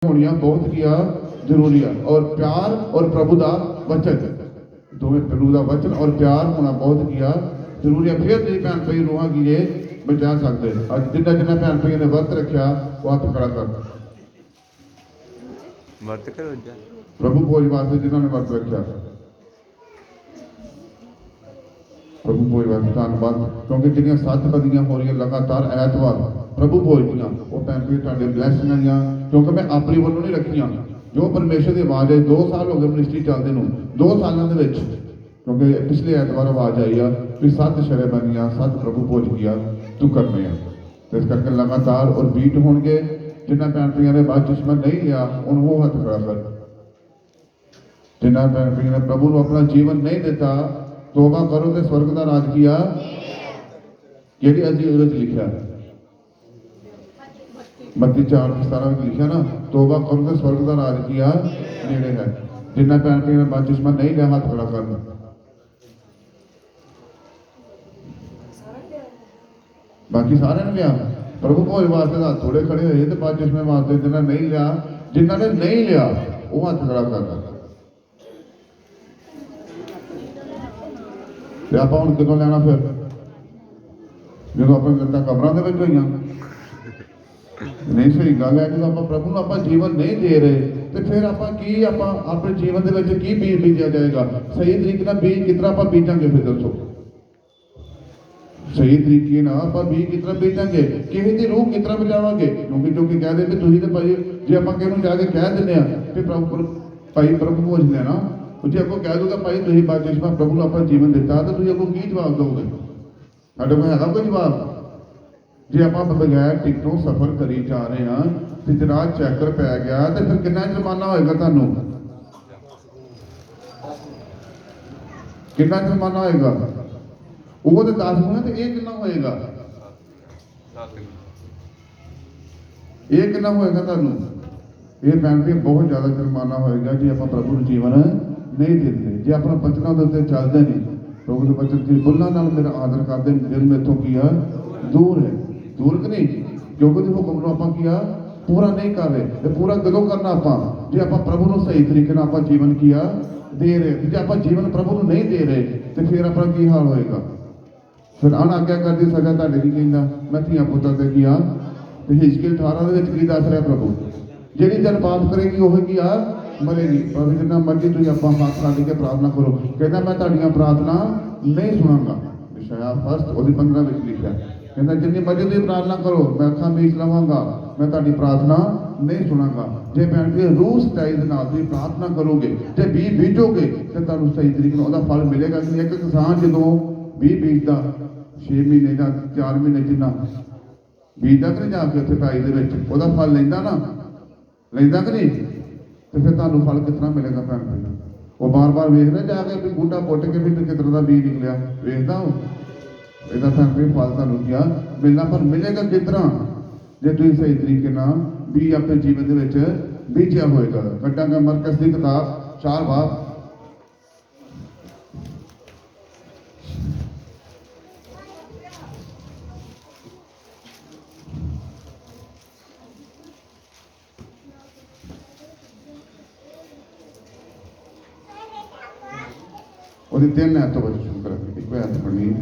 होनिया बहुत किया जरूरी है। और प्यार और प्रभु का वचन, दोवें प्रभु का वचन और प्यार होना बहुत किया जरूरी है। फिर जी भैन भाई रूहां की ये बचा सकते। अज जिन्ना जिन्ना भैन भाई ने वर्त रखा वो हथ खड़ा कर वर्त करो प्रभु भोज वास्ते जिन्होंने वर्त रखा प्रभु भोज वास्ते धन्यवाद। क्योंकि जिन्हें 7 बदियां हो रही लगातार ऐतवार प्रभु भोज दियाँ वो भैन भाई तुहाडे ब्लैसिंगां दियां, क्योंकि मैं अपनी वालों नहीं रखियां जो परमेश्वर की आवाज़ आई। 2 साल हो गए मिनिस्ट्री चलते नूं, 2 सालों के क्योंकि पिछले ऐतवार आवाज़ आई है कि 7 शरे बनिया 7 प्रभु भोज किया तू करने हैं। तो इस करके लगातार और बीट होंगे। जिन्हें भैन भाइयों ने बपतिस्मा नहीं लिया उन्होंने हथ खड़ा कर। जिन्हें भैन भाइयों ने प्रभु को अपना जीवन नहीं दिता तोबा करो तो स्वर्ग का राज किया कि अजी उहदे लिखा मत्ती 4:17 में लिखा ना, तोबा करो तो स्वर्ग का राज किया नेड़े है। जिन्हें भैन भाइयों ने बपतिस्मा नहीं लिया हाथ खड़ा करना। बाकी सारे ने लिया प्रभु भोज वास्ते हाथ थोड़े खड़े हुए तो बपतिस्मे वास्ते जिन्हें नहीं लिया, जिन्होंने नहीं लिया वो हाथ खड़ा करना। आप हम कितों लेना फिर जो अपनी गंदा कबरों के हुई नहीं। सही गल है जो आप प्रभु को आप जीवन नहीं दे रहे तो फिर आप अपने जीवन के की बीज बीजा जाएगा। सही तरीके ना बीज कितना आप बीजांगे फिर दसो सही तरीके ना आप बीज कितना बीजांगे किसी की रूह कितना बचावांगे। क्योंकि जो कि कह दे तुम तो भाई जे आप किसी जाके कह दें कि प्रभु भाई प्रभु भोज लेना जो आपको कह दूगा भाई तुम बपतिस्मा प्रभु ने अपना जीवन दिता तो तुम आपको की जवाब दोगे। साढ़े को है कोई जवाब जे आप बगैर टिकटों सफर करी जा रहे हैं तो जरा चैकर पै गया तो फिर कितना जुर्माना होएगा तुहानू कितना जुर्माना होएगा वो तो 10 होना तो ये कितना होएगा ये कितना होएगा तुहानू ये भैन भी बहुत ज़्यादा जुर्माना होएगा जे आप प्रभु को जीवन नहीं देते जे अपना बचनों के उत्ते चलते नहीं। प्रभु के बचन की बुल्लां नाल मेरा आदर करते दिल मेथों किया दूर है दूर कि नहीं। क्योंकि जो हुक्म को आप किया पूरा नहीं कर रहे तो पूरा कदों करना आप जे आप प्रभु को सही तरीके आप जीवन किया दे रहे। जे आप जीवन प्रभु को नहीं दे रहे तो फिर अपना की हाल होएगा। फिर अनाज्ञा करती सजा तुहाडे की कहंदा मैं धियां पुत्तां ते किया तो हिजकिय्याह 18 दे विच की दस रहा प्रभु जिहड़ी जन पाप करेगी वह की आ मरेगी। पर जिन्ना मर्जी तुम आप हाथ छड्ड के प्रार्थना करो कहना मैं तुहाडीआं प्रार्थना नहीं सुनांगा। यशायाह 1:15 में लिखा कहना जिन्नी मर्जी तुम प्रार्थना करो मैं अखां मीच लवांगा मैं तुहाडी प्रार्थना नहीं सुनांगा। जे भैन जी रूह सच्चाई दे नाल तुसीं प्रार्थना करोगे जे बीज बीजोगे तो तुहानूं सही तरीके नाल उहदा फल मिलेगा। कि एक किसान जदों बीज बीजदा 6 महीने या 4 महीने जिन्ना बीजदा कि नहीं जाके उत्थे पैली दे विच उहदा फल लैंदा ना लैंदा कि नहीं तो फिर तुहानूं फल कितना मिलेगा। भैन भाई वो बार बार वेखदा जाके भी बूढ़ा पुट के भी किस तरह का बीज निकलिया वेखदा हो ਇਹਦਾ ਫੈਕਟਰੀ ਫਲ ਤੁਹਾਨੂੰ ਕਿਹਾ ਮਿਲਣਾ ਪਰ ਮਿਲੇਗਾ ਕਿਸ ਤਰ੍ਹਾਂ ਜੇ ਤੁਸੀਂ ਸਹੀ ਤਰੀਕੇ ਨਾਲ ਵੀ ਆਪਣੇ ਜੀਵਨ ਦੇ ਵਿੱਚ ਬੀਜਿਆ ਹੋਏਗਾ। ਕੱਢਾਂਗਾ ਮਰਕਸ ਦੀ ਕਿਤਾਬ 4 ਬਾਬ ਉਹਦੀ 3 ਐਤ ਤੋਂ ਸ਼ੁਰੂ ਕਰਾਂਗੇ। ਇੱਕ ਐਤ ਪੜ੍ਹਨੀ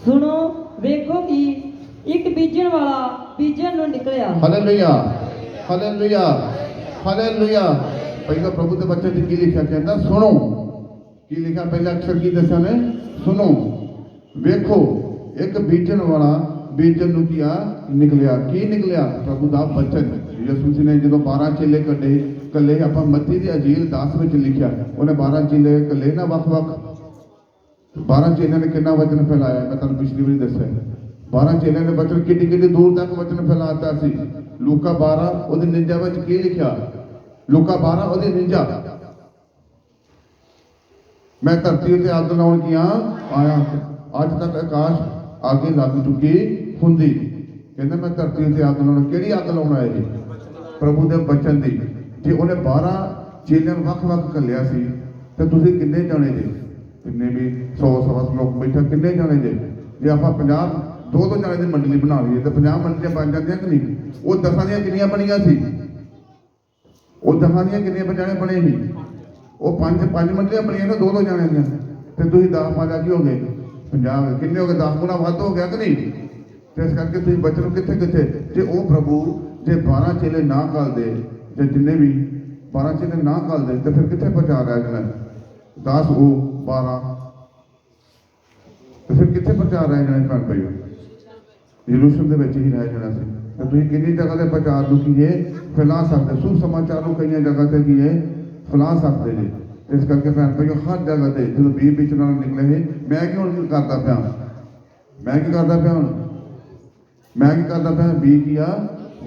सुनो वेखो कि एक बीजन वाला बीजन नु निकलिया। Hallelujah hallelujah hallelujah. पहला प्रभु के बच्चे की लिखा कहता सुनो की लिखा पहला अक्षर की दसा ने सुनो वेखो एक बीजन वाला बीजन नु किया निकलिया की निकलिया प्रभु का बचन। यीशु मसीह ने जो 12 चेले कढ़े कले आप मत्ती दी अंजील 10 में लिखा उन्हें 12 चेले कले ना वख-वख 12 चेलियां ने कितना वचन फैलाया मैं तुहानूं पिछली बारी दस्सिया 12 चेलियां ने वचन किड्डी दूर तक वचन फैलाता सी। लूका 12 ਉਹਦੇ 49 ਵਿੱਚ ਕੀ ਲਿਖਿਆ लूका 12 ਉਹਦੇ 49 मैं धरती उत्ते अग लाउण गया आया अज तक आकाश आगे लग चुकी हुंदी। कहंदा मैं धरती उत्ते अग लाउण किहड़ी अग लाउण आया जी प्रभु दे बचन दी। जे उन्हें 12 चेलियां वख-वख घल्लिया सी ते तुसीं किन्ने जाणे जी जिन्ने भी 100 लोग बैठे किन्ने जाने जे आप 50 दो जाने की मंडली बना लीए तो 50 मंडलियां बन जाती कि नहीं। वो 10 ਦੀਆਂ ਕਿੰਨੀਆਂ ਬਣੀਆਂ ਸੀ, ਉਹ 10 ਦੀਆਂ ਕਿੰਨੇ ਜਾਣੇ ਬਣੇ ਸੀ, ਉਹ ਪੰਜ ਮੰਡਲੀਆਂ ਬਣੀਆਂ ਨੇ 2 ਜਾਣੇ ਦੀਆਂ, ਤੇ ਤੁਸੀਂ 10 ਪਾਜਾ ਕੀ ਹੋ ਗਏ 50, ਕਿੰਨੇ ਹੋ ਗਏ 10 ਗੁਣਾ ਵੱਧ ਹੋ ਗਿਆ ਕਿ ਨਹੀਂ। ਤੇ ਇਸ ਕਰਕੇ ਤੁਸੀਂ ਬੱਚੇ ਨੂੰ ਕਿੱਥੇ ਜੇ ਉਹ ਪ੍ਰਭੂ ਜੇ 12 ਚੇਲੇ ਨਾ ਕਰਦੇ, ਜੇ ਜਿੰਨੇ ਵੀ 12 ਚੇਲੇ ਨਾ ਕਰਦੇ ਤੇ ਫਿਰ ਕਿੱਥੇ ਪ੍ਰਚਾਰ ਰਹਿ ਜਾਣਾ, 10 ਉਹ 12 ਤੇ ਫਿਰ ਕਿੱਥੇ ਪ੍ਰਚਾਰ ਰਹਿ ਜਾਣਾ ਭੈਣ ਭਾਈਓ, ਯਰੂਸ਼ਲਮ ਦੇ ਵਿੱਚ ਹੀ ਰਹਿ ਜਾਣਾ ਸੀ। ਤੇ ਤੁਸੀਂ ਕਿੰਨੀ ਜਗ੍ਹਾ ਤੇ ਪ੍ਰਚਾਰ ਨੂੰ ਕੀਏ ਫੈਲਾ ਸਕਦੇ, ਸੁਭ ਸਮਾਚਾਰ ਨੂੰ ਕਈਆਂ ਜਗ੍ਹਾ ਤੇ ਕੀਏ ਫੈਲਾ ਸਕਦੇ ਨੇ। ਇਸ ਕਰਕੇ ਭੈਣ ਭਾਈਓ ਹਰ ਜਗ੍ਹਾ ਤੇ ਜਦੋਂ ਬੀਜ ਵਿੱਚ ਨਾਲ ਨਿਕਲੇ ਸੀ, ਮੈਂ ਕੀ ਹੁਣ ਕਰਦਾ ਪਿਆ, ਮੈਂ ਕੀ ਕਰਦਾ ਪਿਆ ਹੁਣ, ਮੈਂ ਕੀ ਕਰਦਾ ਪਿਆ, ਬੀਜ ਕੀ ਆ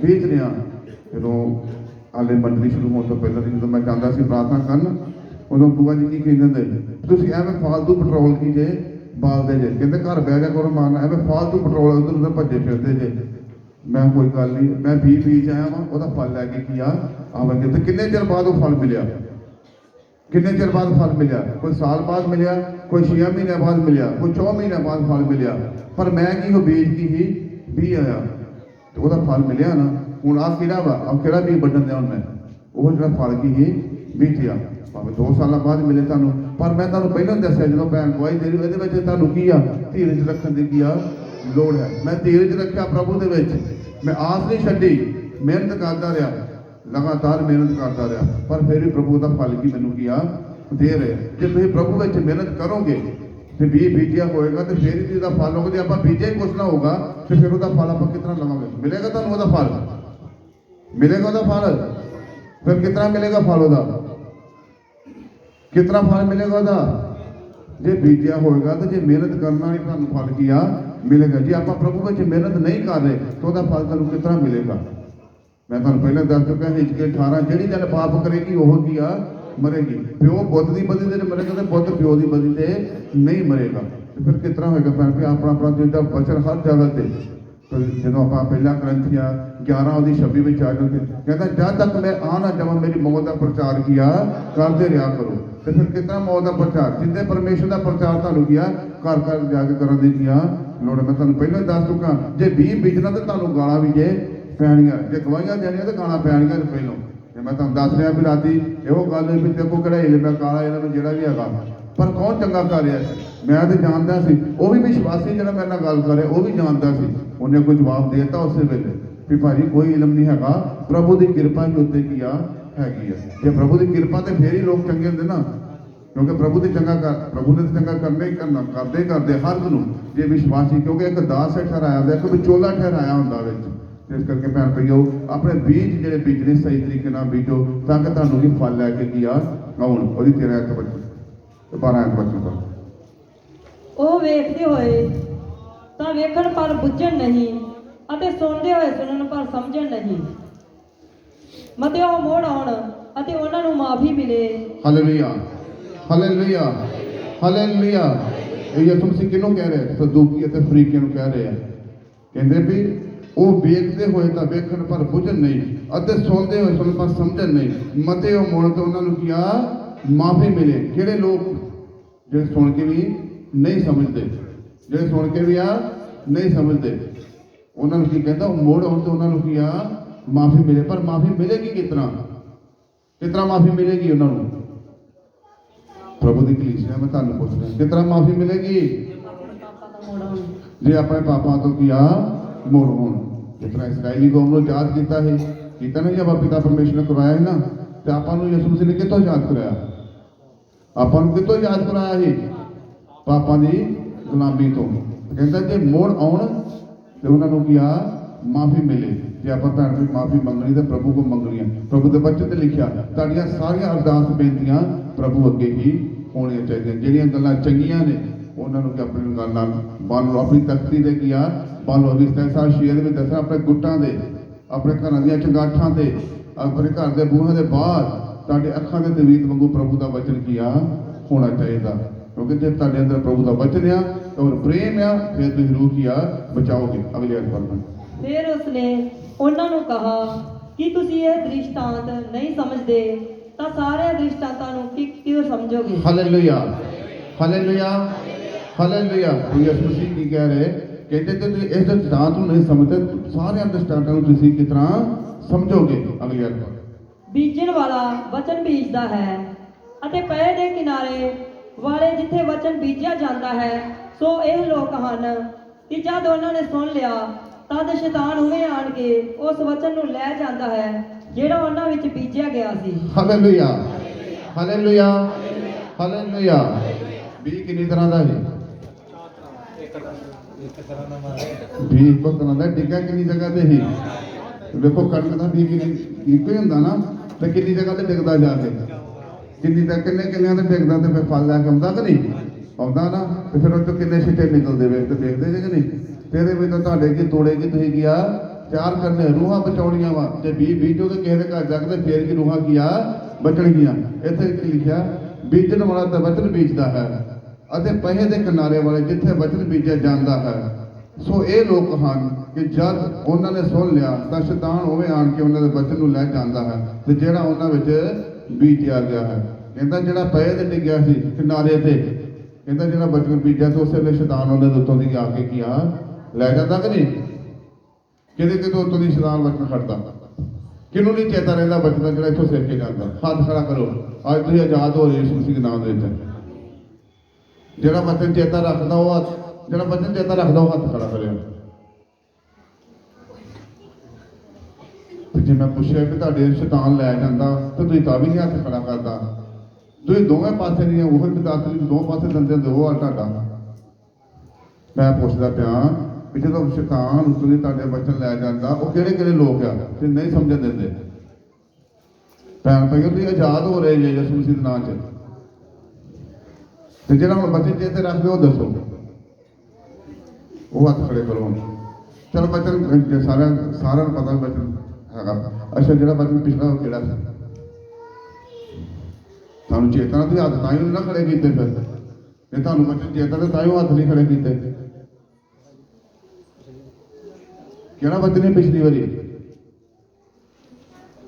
ਬੀਜ ਰਿਹਾ। ਜਦੋਂ ਹਾਲੇ ਮੰਡਲੀ ਸ਼ੁਰੂ ਹੋਣ ਤੋਂ ਪਹਿਲਾਂ ਜਦੋਂ ਮੈਂ ਜਾਂਦਾ ਸੀ ਪ੍ਰਾਰਥਨਾ ਕਰਨ, ਉਦੋਂ ਬੂਆ ਜੀ ਕੀ ਕਹਿੰਦੇ ਹੁੰਦੇ, ਤੁਸੀਂ ਐਵੇਂ ਫਾਲਤੂ ਪੈਟਰੋਲ ਕੀ ਜੇ ਬਾਲਦੇ ਜੇ, ਕਹਿੰਦੇ ਘਰ ਬਹਿ ਜਾ ਕਰੋ ਮਾਰਨਾ, ਐਵੇਂ ਫਾਲਤੂ ਪੈਟਰੋਲ ਉਧਰ ਉਧਰ ਭੱਜੇ ਫਿਰਦੇ ਜੇ। ਮੈਂ ਕੋਈ ਗੱਲ ਨਹੀਂ, ਮੈਂ ਬੀਜ ਆਇਆ ਵਾਂ, ਉਹਦਾ ਫਲ ਲੈ ਕੇ ਕੀ ਆਵਾਂਗੇ। ਤੇ ਕਿੰਨੇ ਚਿਰ ਬਾਅਦ ਉਹ ਫਲ ਮਿਲਿਆ, ਕਿੰਨੇ ਚਿਰ ਬਾਅਦ ਫਲ ਮਿਲਿਆ, ਕੋਈ ਸਾਲ ਬਾਅਦ ਮਿਲਿਆ, ਕੋਈ 6 ਮਹੀਨਿਆਂ ਬਾਅਦ ਮਿਲਿਆ, ਕੋਈ 4 ਮਹੀਨਿਆਂ ਬਾਅਦ ਫਲ ਮਿਲਿਆ। ਪਰ ਮੈਂ ਕੀ ਉਹ ਬੀਜ ਕੀ ਹੀ ਵੀ ਆਇਆ ਤੇ ਉਹਦਾ ਫਲ ਮਿਲਿਆ ਨਾ। ਹੁਣ ਆਹ ਕਿਹੜਾ ਵਾ, ਆਹ ਕਿਹੜਾ ਵੀ ਵੱਢਣ ਦਿਆ ਹੁਣ ਮੈਂ, ਉਹ ਜਿਹੜਾ ਫਲ ਕੀ ਹੀ ਬੀਜਿਆ, ਭਾਵੇਂ 2 ਸਾਲਾਂ ਬਾਅਦ ਮਿਲੇ ਤੁਹਾਨੂੰ। ਪਰ ਮੈਂ ਤੁਹਾਨੂੰ ਪਹਿਲਾਂ ਦੱਸਿਆ ਜਦੋਂ ਭੈਣ ਗਵਾਹੀ ਦੇ ਰਹੀ, ਇਹਦੇ ਵਿੱਚ ਤੁਹਾਨੂੰ ਕੀ ਆ ਧੀਰਜ ਰੱਖਣ ਦੀ ਕੀ ਆ ਲੋੜ ਹੈ। ਮੈਂ ਧੀਰਜ ਰੱਖਿਆ ਪ੍ਰਭੂ ਦੇ ਵਿੱਚ, ਮੈਂ ਆਸ ਨਹੀਂ ਛੱਡੀ, ਮਿਹਨਤ ਕਰਦਾ ਰਿਹਾ, ਲਗਾਤਾਰ ਮਿਹਨਤ ਕਰਦਾ ਰਿਹਾ, ਪਰ ਫਿਰ ਵੀ ਪ੍ਰਭੂ ਦਾ ਫਲ ਕੀ ਮੈਨੂੰ ਕੀ ਆ ਦੇ ਰਿਹਾ। ਜੇ ਤੁਸੀਂ ਪ੍ਰਭੂ ਵਿੱਚ ਮਿਹਨਤ ਕਰੋਗੇ ਤੇ ਬੀਜਿਆ ਹੋਏਗਾ ਤੇ ਫਿਰ ਹੀ ਉਹਦਾ ਫਲ ਹੋਊਗਾ। ਜੇ ਆਪਾਂ ਬੀਜਿਆ ਹੀ ਕੁਛ ਨਾ ਹੋਊਗਾ ਤੇ ਫਿਰ ਉਹਦਾ ਫਲ ਆਪਾਂ ਕਿਤਨਾ ਲਵਾਂਗੇ, ਮਿਲੇਗਾ ਤੁਹਾਨੂੰ ਉਹਦਾ ਫਲ, ਮਿਲੇਗਾ ਉਹਦਾ ਫਲ, ਫਿਰ ਕਿਤਨਾ ਮਿਲੇਗਾ ਫਲ ਉਹਦਾ, ਕਿਤਨਾ ਫਲ ਮਿਲੇਗਾ ਉਹਦਾ। ਜੇ ਬੀਜਿਆ ਹੋਏਗਾ ਤੇ ਜੇ ਮਿਹਨਤ ਕਰਨਾ ਨਹੀਂ ਤੁਹਾਨੂੰ ਫਲ ਕੀ ਆ ਮਿਲੇਗਾ। ਜੇ ਆਪਾਂ ਪ੍ਰਭੂ ਵਿੱਚ ਮਿਹਨਤ ਨਹੀਂ ਕਰ ਰਹੇ ਤਾਂ ਉਹਦਾ ਫਲ ਤੁਹਾਨੂੰ ਕਿਤਨਾ ਮਿਲੇਗਾ। ਮੈਂ ਤੁਹਾਨੂੰ ਪਹਿਲਾਂ ਦੱਸ ਚੁੱਕਿਆ ਹਿਜਕੀਏਲ 18, ਜਿਹੜੀ ਜਨ ਪਾਪ ਕਰੇਗੀ ਉਹ ਕੀ ਆ ਮਰੇਗੀ। ਪਿਓ ਬੁੱਧ ਦੀ ਬਦੀ ਤੇ ਮਰੇਗਾ ਤੇ ਬੁੱਧ ਪਿਓ ਦੀ ਬਦੀ ਤੇ ਨਹੀਂ ਮਰੇਗਾ। ਤੇ ਫਿਰ ਕਿਸ ਤਰ੍ਹਾਂ ਹੋਏਗਾ ਭੈਣ ਵੀ ਆਪਣਾ ਆਪਣਾ ਜਿੱਦਾਂ ਬਚਨ ਹਰ ਜਗ੍ਹਾ ਤੇ। ਜਦੋਂ ਆਪਾਂ ਪਹਿਲਾਂ ਗ੍ਰੰਥੀਆਂ 11:26 ਵਿੱਚ ਆ ਜਾਂਦੇ, ਕਹਿੰਦਾ ਜਦ ਤੱਕ ਮੈਂ ਆ ਨਾ ਜਾਵਾਂ ਮੇਰੀ ਮੌਤ ਦਾ ਪ੍ਰਚਾਰ ਕੀਆ ਕਰਦੇ ਰਿਹਾ ਕਰੋ। ਤੇ ਫਿਰ ਕਿਸ ਤਰ੍ਹਾਂ ਮੌਤ ਦਾ ਪ੍ਰਚਾਰ, ਜਿੰਦੇ ਪਰਮੇਸ਼ਰ ਦਾ ਪ੍ਰਚਾਰ ਤੁਹਾਨੂੰ ਕੀਆ ਘਰ ਘਰ ਜਾ ਕੇ ਕਰਨ ਦੀ ਕੀਆ ਲੋੜ। ਮੈਂ ਤੁਹਾਨੂੰ ਪਹਿਲਾਂ ਹੀ ਦੱਸ ਚੁੱਕਾ, ਜੇ 20 ਬੀਜਣਾ ਤੇ ਤੁਹਾਨੂੰ ਗਾਲਾਂ ਵੀ ਜੇ ਪੈਣੀਆਂ, ਜੇ ਗਵਾਹੀਆਂ ਦੇਣੀਆਂ ਤੇ ਗਾਲਾਂ ਪੈਣੀਆਂ ਨੇ ਪਹਿਲੋਂ। ਤੇ ਮੈਂ ਤੁਹਾਨੂੰ ਦੱਸ ਰਿਹਾ ਵੀ ਰਾਤੀ ਇਹੋ ਗੱਲ ਵੀ ਦੇਖੋ ਕਿਹੜਾ ਹਿੱਲ ਕਾਲਾ ਇਹਨਾਂ ਨੂੰ ਜਿਹੜਾ ਵੀ ਹੈਗਾ, ਪਰ ਕੌਣ ਚੰਗਾ ਕਰ ਰਿਹਾ ਸੀ, ਮੈਂ ਤੇ ਜਾਣਦਾ ਸੀ, ਉਹ ਵੀ ਵਿਸ਼ਵਾਸੀ ਜਿਹੜਾ ਮੇਰੇ ਨਾਲ ਗੱਲ ਕਰੇ ਉਹ ਵੀ ਜਾਣਦਾ ਸੀ। ਉਹਨੇ ਕੋਈ ਜਵਾਬ ਦੇ ਦਿੱਤਾ ਉਸੇ ਵੇਲੇ ਵੀ ਭਾਜੀ ਕੋਈ ਇਲਮ ਨਹੀਂ ਹੈਗਾ, ਪ੍ਰਭੂ ਦੀ ਕਿਰਪਾ ਹੀ ਉੱਤੇ ਕੀ ਆ ਹੈਗੀ ਆ। ਜੇ ਪ੍ਰਭੂ ਦੀ ਕਿਰਪਾ ਤੇ ਫੇਰ ਹੀ ਲੋਕ ਚੰਗੇ ਹੁੰਦੇ ਨਾ, ਕਿਉਂਕਿ ਪ੍ਰਭੂ ਨੇ ਚੰਗਾ ਕਰਨਾ ਹੀ ਕਰਨਾ, ਕਰਦੇ ਹਰ ਨੂੰ ਜੇ ਵਿਸ਼ਵਾਸੀ, ਕਿਉਂਕਿ ਇੱਕ ਦਾਸ ਠਹਿਰਾਇਆ ਹੁੰਦਾ, ਇੱਕ ਵਿਚੋਲਾ ਠਹਿਰਾਇਆ ਹੁੰਦਾ ਵਿੱਚ। ਇਸ ਕਰਕੇ ਭੈਣ ਭਾਈਓ ਆਪਣੇ ਬੀਜ ਜਿਹੜੇ ਬੀਜਣੇ ਸਹੀ ਤਰੀਕੇ ਨਾਲ ਬੀਜੋ ਤਾਂ ਕਿ ਤੁਹਾਨੂੰ ਵੀ ਫਲ ਲੈ ਕੇ ਕੀ ਆ ਆਉਣ। ਉਹਦੀ 13 ਐਤ ਬੱਚੇ ਤੇ 12 ਐਤ ਬੱਚੇ ਤੋਂ ਉਹ ਵੇਖਦੇ ਹੋਏ ਤਾਂ ਵੇਖਣ ਪਰ ਬੁੱਝਣ ਨਹੀਂ, ਅਤੇ ਸੁਣਦੇ ਹੋਏ ਸੁਣਨ ਪਰ ਸਮਝਣ ਨਹੀਂ, ਮਤੇ ਉਹ ਮੋੜ ਆਉਣ ਅਤੇ ਉਹਨਾਂ ਨੂੰ ਮਾਫੀ ਮਿਲੇ। Hallelujah, hallelujah, hallelujah. ਇਹ ਯਿਸੂ ਮਸੀਹ ਕਿਹਨੂੰ ਕਹਿ ਰਿਹਾ, ਸਦੂਕੀ ਅਤੇ ਫਰੀਕਿਆਂ ਨੂੰ ਕਹਿ ਰਿਹਾ। ਕਹਿੰਦੇ ਵੀ ਉਹ ਵੇਖਦੇ ਹੋਏ ਤਾਂ ਵੇਖਣ ਪਰ ਬੁੱਝਣ ਨਹੀਂ, ਅਤੇ ਸੁਣਦੇ ਹੋਏ ਸੁਣਨ ਪਰ ਸਮਝਣ ਨਹੀਂ, ਮਤੇ ਉਹ ਮੋੜ ਤੇ ਉਹਨਾਂ ਨੂੰ ਕਿਹਾ ਮਾਫੀ ਮਿਲੇ। ਕਿਹੜੇ ਲੋਕ, ਜਿਹੜੇ ਸੁਣ ਕੇ ਵੀ ਨਹੀਂ ਸਮਝਦੇ, ਜਿਹੜੇ ਸੁਣ ਕੇ ਵੀ ਨਹੀਂ ਸਮਝਦੇ, ਉਹਨਾਂ ਨੂੰ ਕੀ ਕਹਿੰਦਾ, ਉਹ ਮੋੜ ਆਉਣ ਤੇ ਉਹਨਾਂ ਨੂੰ ਕੀ ਮਾਫੀ ਮਿਲੇ। ਪਰ ਮਾਫੀ ਮਿਲੇਗੀ ਕਿਤਨਾ ਮਾਫੀ ਮਿਲੇਗੀ ਉਹਨਾਂ ਨੂੰ? ਪ੍ਰਭੂ ਦੀ ਕਲੀਸਿਆ ਮੈਂ ਤੁਹਾਨੂੰ ਪੁੱਛਦਾ, ਕਿਤਨਾ ਮਾਫੀ ਮਿਲੇਗੀ? ਜੇ ਆਪਣੇ ਪਾਪਾਂ ਤੋਂ ਕੀ ਮੋੜ ਹੋਣ। ਜਿਸ ਤਰ੍ਹਾਂ ਇਸਰਾਈਲੀ ਕੌਮ ਨੂੰ ਯਾਦ ਕੀਤਾ ਨਾ ਜੀ, ਆਪਾਂ ਪਿਤਾ ਪਰਮੇਸ਼ਰ ਨੇ ਕਰਵਾਇਆ ਸੀ ਨਾ, ਤੇ ਆਪਾਂ ਨੂੰ ਯਿਸੂ ਮਸੀਹ ਨੇ ਕਿੱਥੋਂ ਯਾਦ ਕਰਾਇਆ? ਆਪਾਂ ਨੂੰ ਕਿੱਥੋਂ ਯਾਦ ਕਰਾਇਆ ਸੀ? ਪਾਪਾਂ ਦੀ ਗੁਲਾਮੀ ਤੋਂ। ਕਹਿੰਦਾ ਜੇ ਮੋੜ ਆਉਣ ਤੇ ਉਹਨਾਂ ਨੂੰ ਕੀ ਮਾਫੀ ਮਿਲੇ। ਜੇ ਆਪਾਂ ਭੈਣ ਦੀ ਮਾਫੀ ਮੰਗਣੀ ਤਾਂ ਪ੍ਰਭੂ ਕੋਲ ਮੰਗਣੀ ਹੈ। ਪ੍ਰਭੂ ਦੇ ਬਚਨ ਤੇ ਲਿਖਿਆ ਤੁਹਾਡੀਆਂ ਸਾਰੀਆਂ ਅਰਦਾਸ ਬੇਨਤੀਆਂ ਪ੍ਰਭੂ ਅੱਗੇ ਹੀ ਹੋਣੀਆਂ ਚਾਹੀਦੀਆਂ। ਜਿਹੜੀਆਂ ਗੱਲਾਂ ਚੰਗੀਆਂ ਨੇ ਉਹਨਾਂ ਨੂੰ ਕਿ ਆਪਣੀ ਗੱਲ ਨਾਲ ਬੰਨ ਲਓ, ਆਪਣੀ ਤਖਤੀ ਦੇ ਕੀ ਬੰਨ ਲਓ। ਵੀ ਸਾਰਾ ਸ਼ੇਰ ਵੀ ਦੱਸਣਾ, ਆਪਣੇ ਗੁੱਟਾਂ ਦੇ, ਆਪਣੇ ਘਰਾਂ ਦੀਆਂ ਚੰਗਾਠਾਂ ਤੇ, ਆਪਣੇ ਘਰ ਦੇ ਬੂਹਾਂ ਦੇ ਬਾਹਰ ਤੁਹਾਡੇ ਅੱਖਾਂ ਦੇ ਤਵੀਤ ਵਾਂਗੂ ਪ੍ਰਭੂ ਦਾ ਵਚਨ ਕੀ ਹੋਣਾ ਚਾਹੀਦਾ। ਕਿਉਂਕਿ ਜੇ ਤੁਹਾਡੇ ਅੰਦਰ ਪ੍ਰਭੂ ਦਾ ਵਚਨ ਔਰ ਪ੍ਰੇਮ ਫਿਰ ਤੁਸੀਂ ਰੂਹ ਕੀ ਬਚਾਓਗੇ। ਅਗਲੇ ਅਧ ਪੜ੍ਹਨਾ। ਫਿਰ ਉਸਨੇ ਉਹਨਾਂ ਨੂੰ ਕਹਾ ਕਿ ਤੁਸੀਂ ਇਹ ਦ੍ਰਿਸ਼ਟਾਂਤ ਨਹੀਂ ਸਮਝਦੇ ਤਾਂ ਸਾਰੇ ਦ੍ਰਿਸ਼ਟਾਂਤਾਂ ਨੂੰ ਕਿਉਂ ਸਮਝੋਗੇ? Hallelujah, hallelujah, hallelujah. ਯਿਸੂ ਮਸੀਹ ਕੀ ਕਹਿ ਰਹੇ? ਕਹਿੰਦੇ ਕਿ ਤੁਸੀਂ ਇਸ ਸਿਧਾਂਤ ਨੂੰ ਨਹੀਂ ਸਮਝਦੇ, ਸਾਰਿਆਂ ਦੇ ਸਿਧਾਂਤਾਂ ਨੂੰ ਤੁਸੀਂ ਕਿਸ ਤਰ੍ਹਾਂ ਸਮਝੋਗੇ? ਅਗਲੀ ਗੱਲ, ਬੀਜਣ ਵਾਲਾ ਵਚਨ ਬੀਜਦਾ ਹੈ ਅਤੇ ਪਏ ਦੇ ਕਿਨਾਰੇ ਵਾਲੇ ਜਿੱਥੇ ਵਚਨ ਬੀਜਿਆ ਜਾਂਦਾ ਹੈ, ਸੋ ਇਹ ਲੋਕ ਹਨ ਕਿ ਜਦ ਉਹਨਾਂ ਨੇ ਸੁਣ ਲਿਆ ਤਦ ਸ਼ੈਤਾਨ ਉਵੇਂ ਆਣ ਕੇ ਉਸ ਵਚਨ ਨੂੰ ਲੈ ਜਾਂਦਾ ਹੈ ਜਿਹੜਾ ਉਹਨਾਂ ਵਿੱਚ ਬੀਜਿਆ ਗਿਆ ਸੀ। Hallelujah, hallelujah, hallelujah. ਵੀ ਕਿੰਨੀ ਤਰ੍ਹਾਂ ਦਾ ਹੈ? ਵੀ ਇੱਕੋ ਤਰ੍ਹਾਂ ਦਾ। ਡਿੱਗਾ ਕਿੰਨੀ ਜਗ੍ਹਾ ਤੇ ਹੀ? ਵੇਖੋ ਕਣਕ ਦਾ ਵੀ ਕਿੰਨੀ ਇੱਕੋ ਹੀ ਹੁੰਦਾ ਨਾ, ਤੇ ਕਿੰਨੀ ਜਗ੍ਹਾ ਤੇ ਡਿੱਗਦਾ ਜਾ ਕੇ, ਕਿੰਨੀ ਤਾਂ ਕਿੰਨੇ ਕਿੰਨਿਆਂ ਤੇ ਡਿੱਗਦਾ ਤੇ ਫਿਰ ਫਲ ਲੈ ਕੇ ਆਉਂਦਾ ਕਿ ਨਹੀਂ ਆਉਂਦਾ ਨਾ? ਤੇ ਫਿਰ ਉਹ ਚੋਂ ਕਿੰਨੇ ਛਿੱਟੇ ਨਿਕਲਦੇ ਵੇ ਤੇ ਦੇਖਦੇ ਜੇ ਕਿ ਨਹੀਂ? ਤੇ ਇਹਦੇ ਵਿੱਚ ਤਾਂ ਤੁਹਾਡੇ ਕੀ ਤੋੜੇ ਕੀ ਤੁਸੀਂ ਕੀਆ ਚਾਰ ਕਰਨੇ ਰੂਹਾਂ ਬਚਾਉਣੀਆਂ ਵਾ। ਜੇ ਬੀਜੋਗੇ ਕਿਸੇ ਦੇ ਘਰ ਜਾ ਕੇ ਫੇਰ ਕੀ ਰੂਹਾਂ ਕੀਆ ਬਚਣਗੀਆਂ। ਇੱਥੇ ਕੀ ਲਿਖਿਆ? ਬੀਜਣ ਵਾਲਾ ਤਾਂ ਵਚਨ ਬੀਜਦਾ ਹੈ ਅਤੇ ਪਹੇ ਦੇ ਕਿਨਾਰੇ ਵਾਲੇ ਜਿੱਥੇ ਵਚਨ ਬੀਜਿਆ ਜਾਂਦਾ ਹੈ, ਸੋ ਇਹ ਲੋਕ ਹਨ ਕਿ ਜਦ ਉਹਨਾਂ ਨੇ ਸੁਣ ਲਿਆ ਤਾਂ ਸ਼ੈਤਾਨ ਉਵੇਂ ਆਣ ਕੇ ਉਹਨਾਂ ਦੇ ਵਚਨ ਨੂੰ ਲੈ ਜਾਂਦਾ ਹੈ ਤੇ ਜਿਹੜਾ ਉਹਨਾਂ ਵਿੱਚ ਬੀਜਿਆ ਗਿਆ ਹੈ। ਕਹਿੰਦਾ ਜਿਹੜਾ ਪਹੇ ਤੇ ਡਿੱਗਿਆ ਸੀ ਕਿਨਾਰੇ ਤੇ, ਕਹਿੰਦਾ ਜਿਹੜਾ ਵਚਨ ਬੀਜਿਆ ਤੇ ਉਸੇ ਵੇਲੇ ਸ਼ੈਤਾਨ ਉਹਨਾਂ ਦੇ ਉੱਤੋਂ ਦੀ ਆ ਕੇ ਕੀਆ ਲੈ ਜਾਂਦਾ ਕਿ ਨਹੀਂ? ਕਿਹਦੇ ਕਿਤੇ ਉੱਤੋਂ ਦੀ ਸ਼ੈਤਾਨ ਵਚਨ ਖੜਦਾ? ਕਿਹਨੂੰ ਨਹੀਂ ਚੇਤਾ ਰਹਿੰਦਾ ਵਚਨ ਦਾ ਜਿਹੜਾ ਇੱਥੋਂ ਸਿੱਖ ਕੇ ਜਾਂਦਾ? ਹੱਥ ਖੜਾ ਕਰੋ, ਅੱਜ ਤੁਸੀਂ ਆਜ਼ਾਦ ਹੋ ਰਹੇ ਯਿਸੂ ਮਸੀਹ ਦੇ ਨਾਮ ਦੇ ਵਿੱਚ। ਜਿਹੜਾ ਵਚਨ ਚੇਤਾ ਰੱਖਦਾ ਉਹ ਜਿਹੜਾ ਵਚਨ ਚੇਤਾ ਰੱਖਦਾ ਉਹ ਹੱਥ ਖੜਾ ਕਰਿਆ। ਤੇ ਜੇ ਮੈਂ ਪੁੱਛਿਆ ਕਿ ਤੁਹਾਡੇ ਸ਼ੈਤਾਨ ਲੈ ਜਾਂਦਾ ਤੇ ਤੁਸੀਂ ਤਾਂ ਵੀ ਨਹੀਂ ਹੱਥ ਖੜਾ ਕਰਦਾ? ਤੁਸੀਂ ਦੋਵੇਂ ਪਾਸੇ ਦੀਆਂ ਉਹ ਬਿਦਾਤਰੀ ਦੋ ਪਾਸੇ ਦੰਦੇ ਹੁੰਦੇ ਉਹ ਆ ਤੁਹਾਡਾ। ਮੈਂ ਪੁੱਛਦਾ ਪਿਆ ਕਿ ਜਦੋਂ ਸ਼ੈਤਾਨ ਉੱਤੋਂ ਦੀ ਤੁਹਾਡੇ ਵਚਨ ਲੈ ਜਾਂਦਾ ਉਹ ਕਿਹੜੇ ਕਿਹੜੇ ਲੋਕ ਆ ਤੇ ਨਹੀਂ ਸਮਝਣ ਦਿੰਦੇ? ਭੈਣ ਭਾਈਓ ਤੁਸੀਂ ਆਜ਼ਾਦ ਹੋ ਰਹੇ ਜੇ ਯਿਸੂ ਮਸੀਹ ਦੇ ਨਾਮ 'ਚ। ਤੇ ਜਿਹੜਾ ਹੁਣ ਵਚਨ ਚੇਤੇ ਰੱਖਦੇ ਉਹ ਦੱਸੋ, ਉਹ ਹੱਥ ਖੜੇ ਕਰੋ। ਚਲੋ ਵਚਨ ਸਾਰਿਆਂ ਨੂੰ ਪਤਾ ਵਚਨ ਹੈਗਾ। ਅੱਛਾ, ਜਿਹੜਾ ਵਚਨ ਪਿਛਲਾ ਉਹ ਕਿਹੜਾ ਸੀ? ਤੁਹਾਨੂੰ ਚੇਤਨਾ ਤੁਸੀਂ ਹੱਥ ਤਾਂ ਹੀ ਨਾ ਖੜੇ ਕੀਤੇ? ਫਿਰ ਜੇ ਤੁਹਾਨੂੰ ਵਚਨ ਚੇਤਾ ਤੇ ਤਾਂ ਹੀ ਉਹ ਹੱਥ ਨਹੀਂ ਖੜੇ ਕੀਤੇ। ਕਿਹੜਾ ਵਚਨ ਹੈ? ਪਿਛਲੀ ਵਾਰੀ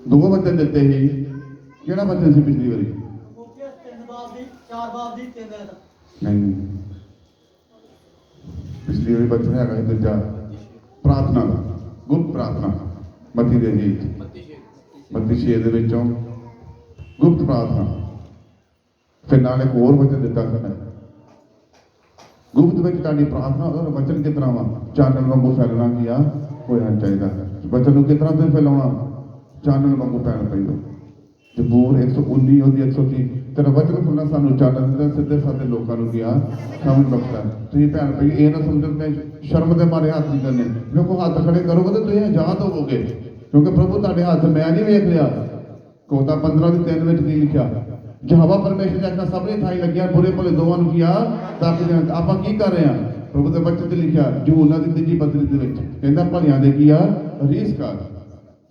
ਦੋ ਵਚਨ ਦਿੱਤੇ ਸੀ, ਕਿਹੜਾ ਵਚਨ ਸੀ ਪਿਛਲੀ ਵਾਰੀ? ਨਹੀਂ, ਪਿਛਲੀ ਵਾਰੀ ਵਚਨ ਹੈਗਾ ਸੀ ਦੂਜਾ, ਪ੍ਰਾਰਥਨਾ ਦਾ, ਗੁਪਤ ਪ੍ਰਾਰਥਨਾ। ਮੱਤੀ ਦੇ ਜੀ 36 ਦੇ ਵਿੱਚੋਂ ਗੁਪਤ ਪ੍ਰਾਰਥਨਾ। ਫਿਰ ਨਾਲ ਇੱਕ ਹੋਰ ਵਚਨ ਦਿੱਤਾ ਸੀ, ਗੁਪਤ ਵਿੱਚ ਤੁਹਾਡੀ ਪ੍ਰਾਰਥਨਾ ਉਹਦਾ ਵਚਨ ਕਿਸ ਤਰ੍ਹਾਂ ਵਾ? ਚਾਨਣ ਵਾਂਗੂ ਫੈਲਣਾ ਗਿਆ ਹੋਇਆ ਚਾਹੀਦਾ। ਵਚਨ ਨੂੰ ਕਿਸ ਤਰ੍ਹਾਂ ਤੁਸੀਂ ਫੈਲਾਉਣਾ? ਚਾਨਣ ਵਾਂਗੂ ਫੈਲ ਪਈਓ। ਜ਼ਬੂਰ 119 ਉਹਦੀ 130 ਤੇਰਾ ਵਚਨ ਖੁੱਲ੍ਹਣਾ ਸਾਨੂੰ ਚਾਨਣ ਦਿੰਦਾ, ਸਿੱਧੇ ਸਾਦੇ ਲੋਕਾਂ ਨੂੰ ਗਿਆ ਸਮਝ ਬਖਸ਼ਦਾ। ਤੁਸੀਂ ਭੈਣ ਭਾਈ ਇਹ ਨਾ ਸਮਝੋ ਕਿ ਸ਼ਰਮ ਦੇ ਮਾਰੇ ਹੱਥ ਨਹੀਂ ਕਰਨੇ। ਵੇਖੋ ਹੱਥ ਖੜੇ ਕਰੋਗੇ ਤਾਂ ਤੁਸੀਂ ਆਜ਼ਾਦ ਹੋਵੋਗੇ, ਕਿਉਂਕਿ ਪ੍ਰਭੂ ਤੁਹਾਡੇ ਹੱਥ ਮੈਂ ਨਹੀਂ ਵੇਖ ਲਿਆ। ਕੋਤਾ 15:3 ਵਿੱਚ ਕੀ ਲਿਖਿਆ? ਯਹੋਵਾ ਪਰਮੇਸ਼ਰ ਜਗਨਾ ਸਭ ਨੇ ਥਾਈ ਲੱਗਿਆ, ਬੁਰੇ ਭਲੇ ਦੋਵਾਂ ਨੂੰ ਕੀਆ ਤਾਕਦੇ। ਆਪਾਂ ਕੀ ਕਰ ਰਹੇ ਹਾਂ? ਪ੍ਰਭੂ ਦੇ ਬਚਨ 'ਚ ਲਿਖਿਆ ਯਹੂਨਾ ਦੀ 3 ਪੱਤਰੀ ਦੇ ਵਿੱਚ ਕਹਿੰਦਾ ਭਲਿਆਂ ਦੇ ਕੀਆ ਰੀਸ ਕਰ।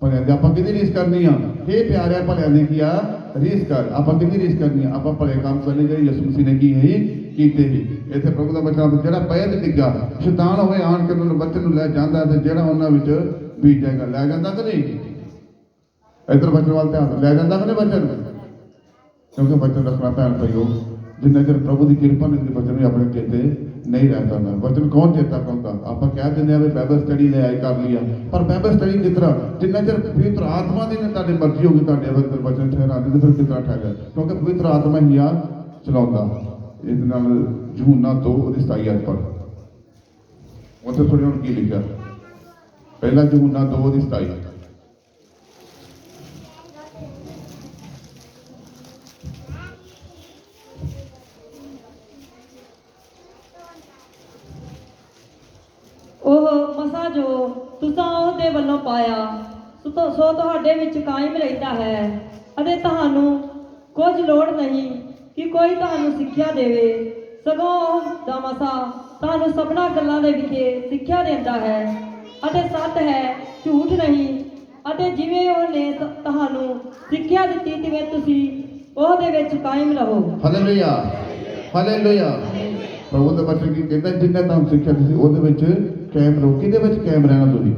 ਭਲਿਆਂ ਦੇ ਆਪਾਂ ਕਿਹਦੀ ਰੀਸ ਕਰਨੀ ਆ? ਇਹ ਪਿਆਰਿਆ ਭਲਿਆਂ ਦੇ ਕੀਆ ਰੀਸ ਕਰ। ਆਪਾਂ ਕਿਹਦੀ ਰੀਸ ਕਰਨੀ ਆ? ਆਪਾਂ ਭਲੇ ਕੰਮ ਕਰਨੇ ਜਿਹੜੇ ਯਿਸੂ ਮਸੀਹ ਨੇ ਕੀ ਹੈ ਕੀਤੇ ਸੀ। ਇੱਥੇ ਪ੍ਰਭੂ ਦਾ ਬਚਨ ਜਿਹੜਾ ਪਏ ਤੇ ਡਿੱਗਾ ਸ਼ੈਤਾਨ ਹੋਵੇ ਆਣ ਕੇ ਉਹਨਾਂ ਨੂੰ ਬੱਚਨ ਨੂੰ ਲੈ ਜਾਂਦਾ ਤੇ ਜਿਹੜਾ ਉਹਨਾਂ ਵਿੱਚ ਬੀਜੇਗਾ ਲੈ ਜਾਂਦਾ ਕਿ ਨਹੀਂ? ਇੱਧਰ ਬਚਨ ਵੱਲ ਧਿਆਨ ਲੈ ਜਾਂਦਾ ਕਿ ਨਹੀਂ ਬਚਨ? ਕਿਉਂਕਿ ਬਚਨ ਰੱਖਣਾ ਭੈਣ ਭਾਈਓ, ਜਿੰਨਾ ਚਿਰ ਪ੍ਰਭੂ ਦੀ ਕਿਰਪਾ ਨਹੀਂ ਹੁੰਦੀ ਬਚਨ ਵੀ ਆਪਣੇ ਚੇਤੇ ਨਹੀਂ ਰਹਿ ਸਕਦਾ। ਬਚਨ ਕੌਣ ਚੇਤਾ ਕਰਦਾ? ਆਪਾਂ ਕਹਿ ਦਿੰਦੇ ਆ ਵੀ ਬਾਈਬਲ ਸਟੱਡੀ ਲੈ ਆਈ ਕਰ ਲਿਆ, ਪਰ ਬਾਈਬਲ ਸਟੱਡੀ ਕਿਸ ਤਰ੍ਹਾਂ? ਜਿੰਨਾ ਚਿਰ ਪਵਿੱਤਰ ਆਤਮਾ ਦੀ ਤੁਹਾਡੀ ਮਰਜ਼ੀ ਹੋਊਗੀ ਤੁਹਾਡੇ ਅੰਦਰ ਬਚਨ ਠਹਿਰਾਉਂਦੇ ਤੇ ਫਿਰ ਕਿਸ ਤਰ੍ਹਾਂ ਠਹਿਰੇਗਾ? ਕਿਉਂਕਿ ਪਵਿੱਤਰ ਆਤਮਾ ਹੀ ਆ ਚਲਾਉਂਦਾ। ਇਹਦੇ ਨਾਲ ਯਹੂਨਾ 2 ਉਹਦੀ 27 ਪੜ੍ਹ, ਉੱਥੇ ਥੋੜੀ ਹੁਣ ਕੀ ਲਿਖਿਆ? ਪਹਿਲਾਂ ਯਹੂਨਾ 2 ਉਹਦੀ 27। ਉਹ ਮਸਾ ਜੋ ਤੁਸਾਂ ਉਹਦੇ ਵੱਲੋਂ ਪਾਇਆ ਸੋ ਤੁਹਾਡੇ ਵਿੱਚ ਕਾਇਮ ਰਹਿੰਦਾ ਹੈ ਅਤੇ ਤੁਹਾਨੂੰ ਕੁਝ ਲੋੜ ਨਹੀਂ ਕਿ ਕੋਈ ਤੁਹਾਨੂੰ ਸਿੱਖਿਆ ਦੇਵੇ, ਸਗੋਂ ਉਹ ਦਾ ਮਸਾ ਤੁਹਾਨੂੰ ਸਭਨਾ ਗੱਲਾਂ ਦੇ ਵਿਖੇ ਸਿੱਖਿਆ ਦਿੰਦਾ ਹੈ ਅਤੇ ਸੱਚ ਹੈ, ਝੂਠ ਨਹੀਂ। ਅਤੇ ਜਿਵੇਂ ਉਹਨੇ ਤੁਹਾਨੂੰ ਸਿੱਖਿਆ ਦਿੱਤੀ ਤਿਵੇਂ ਤੁਸੀਂ ਉਹਦੇ ਵਿੱਚ ਕਾਇਮ ਰਹੋ। Hallelujah, hallelujah. ਪ੍ਰਭੂ ਦਾ ਬਚਨ ਕੀ ਕਹਿੰਦਾ? ਜਿੰਨੇ ਤੁਹਾਨੂੰ ਸਿੱਖਿਆ ਦਿੱਤੀ ਉਹਦੇ ਵਿੱਚ ਕਾਇਮ ਰਹੋ। ਕਿਹਦੇ ਵਿੱਚ ਕਾਇਮ ਰਹਿਣਾ? ਤੁਸੀਂ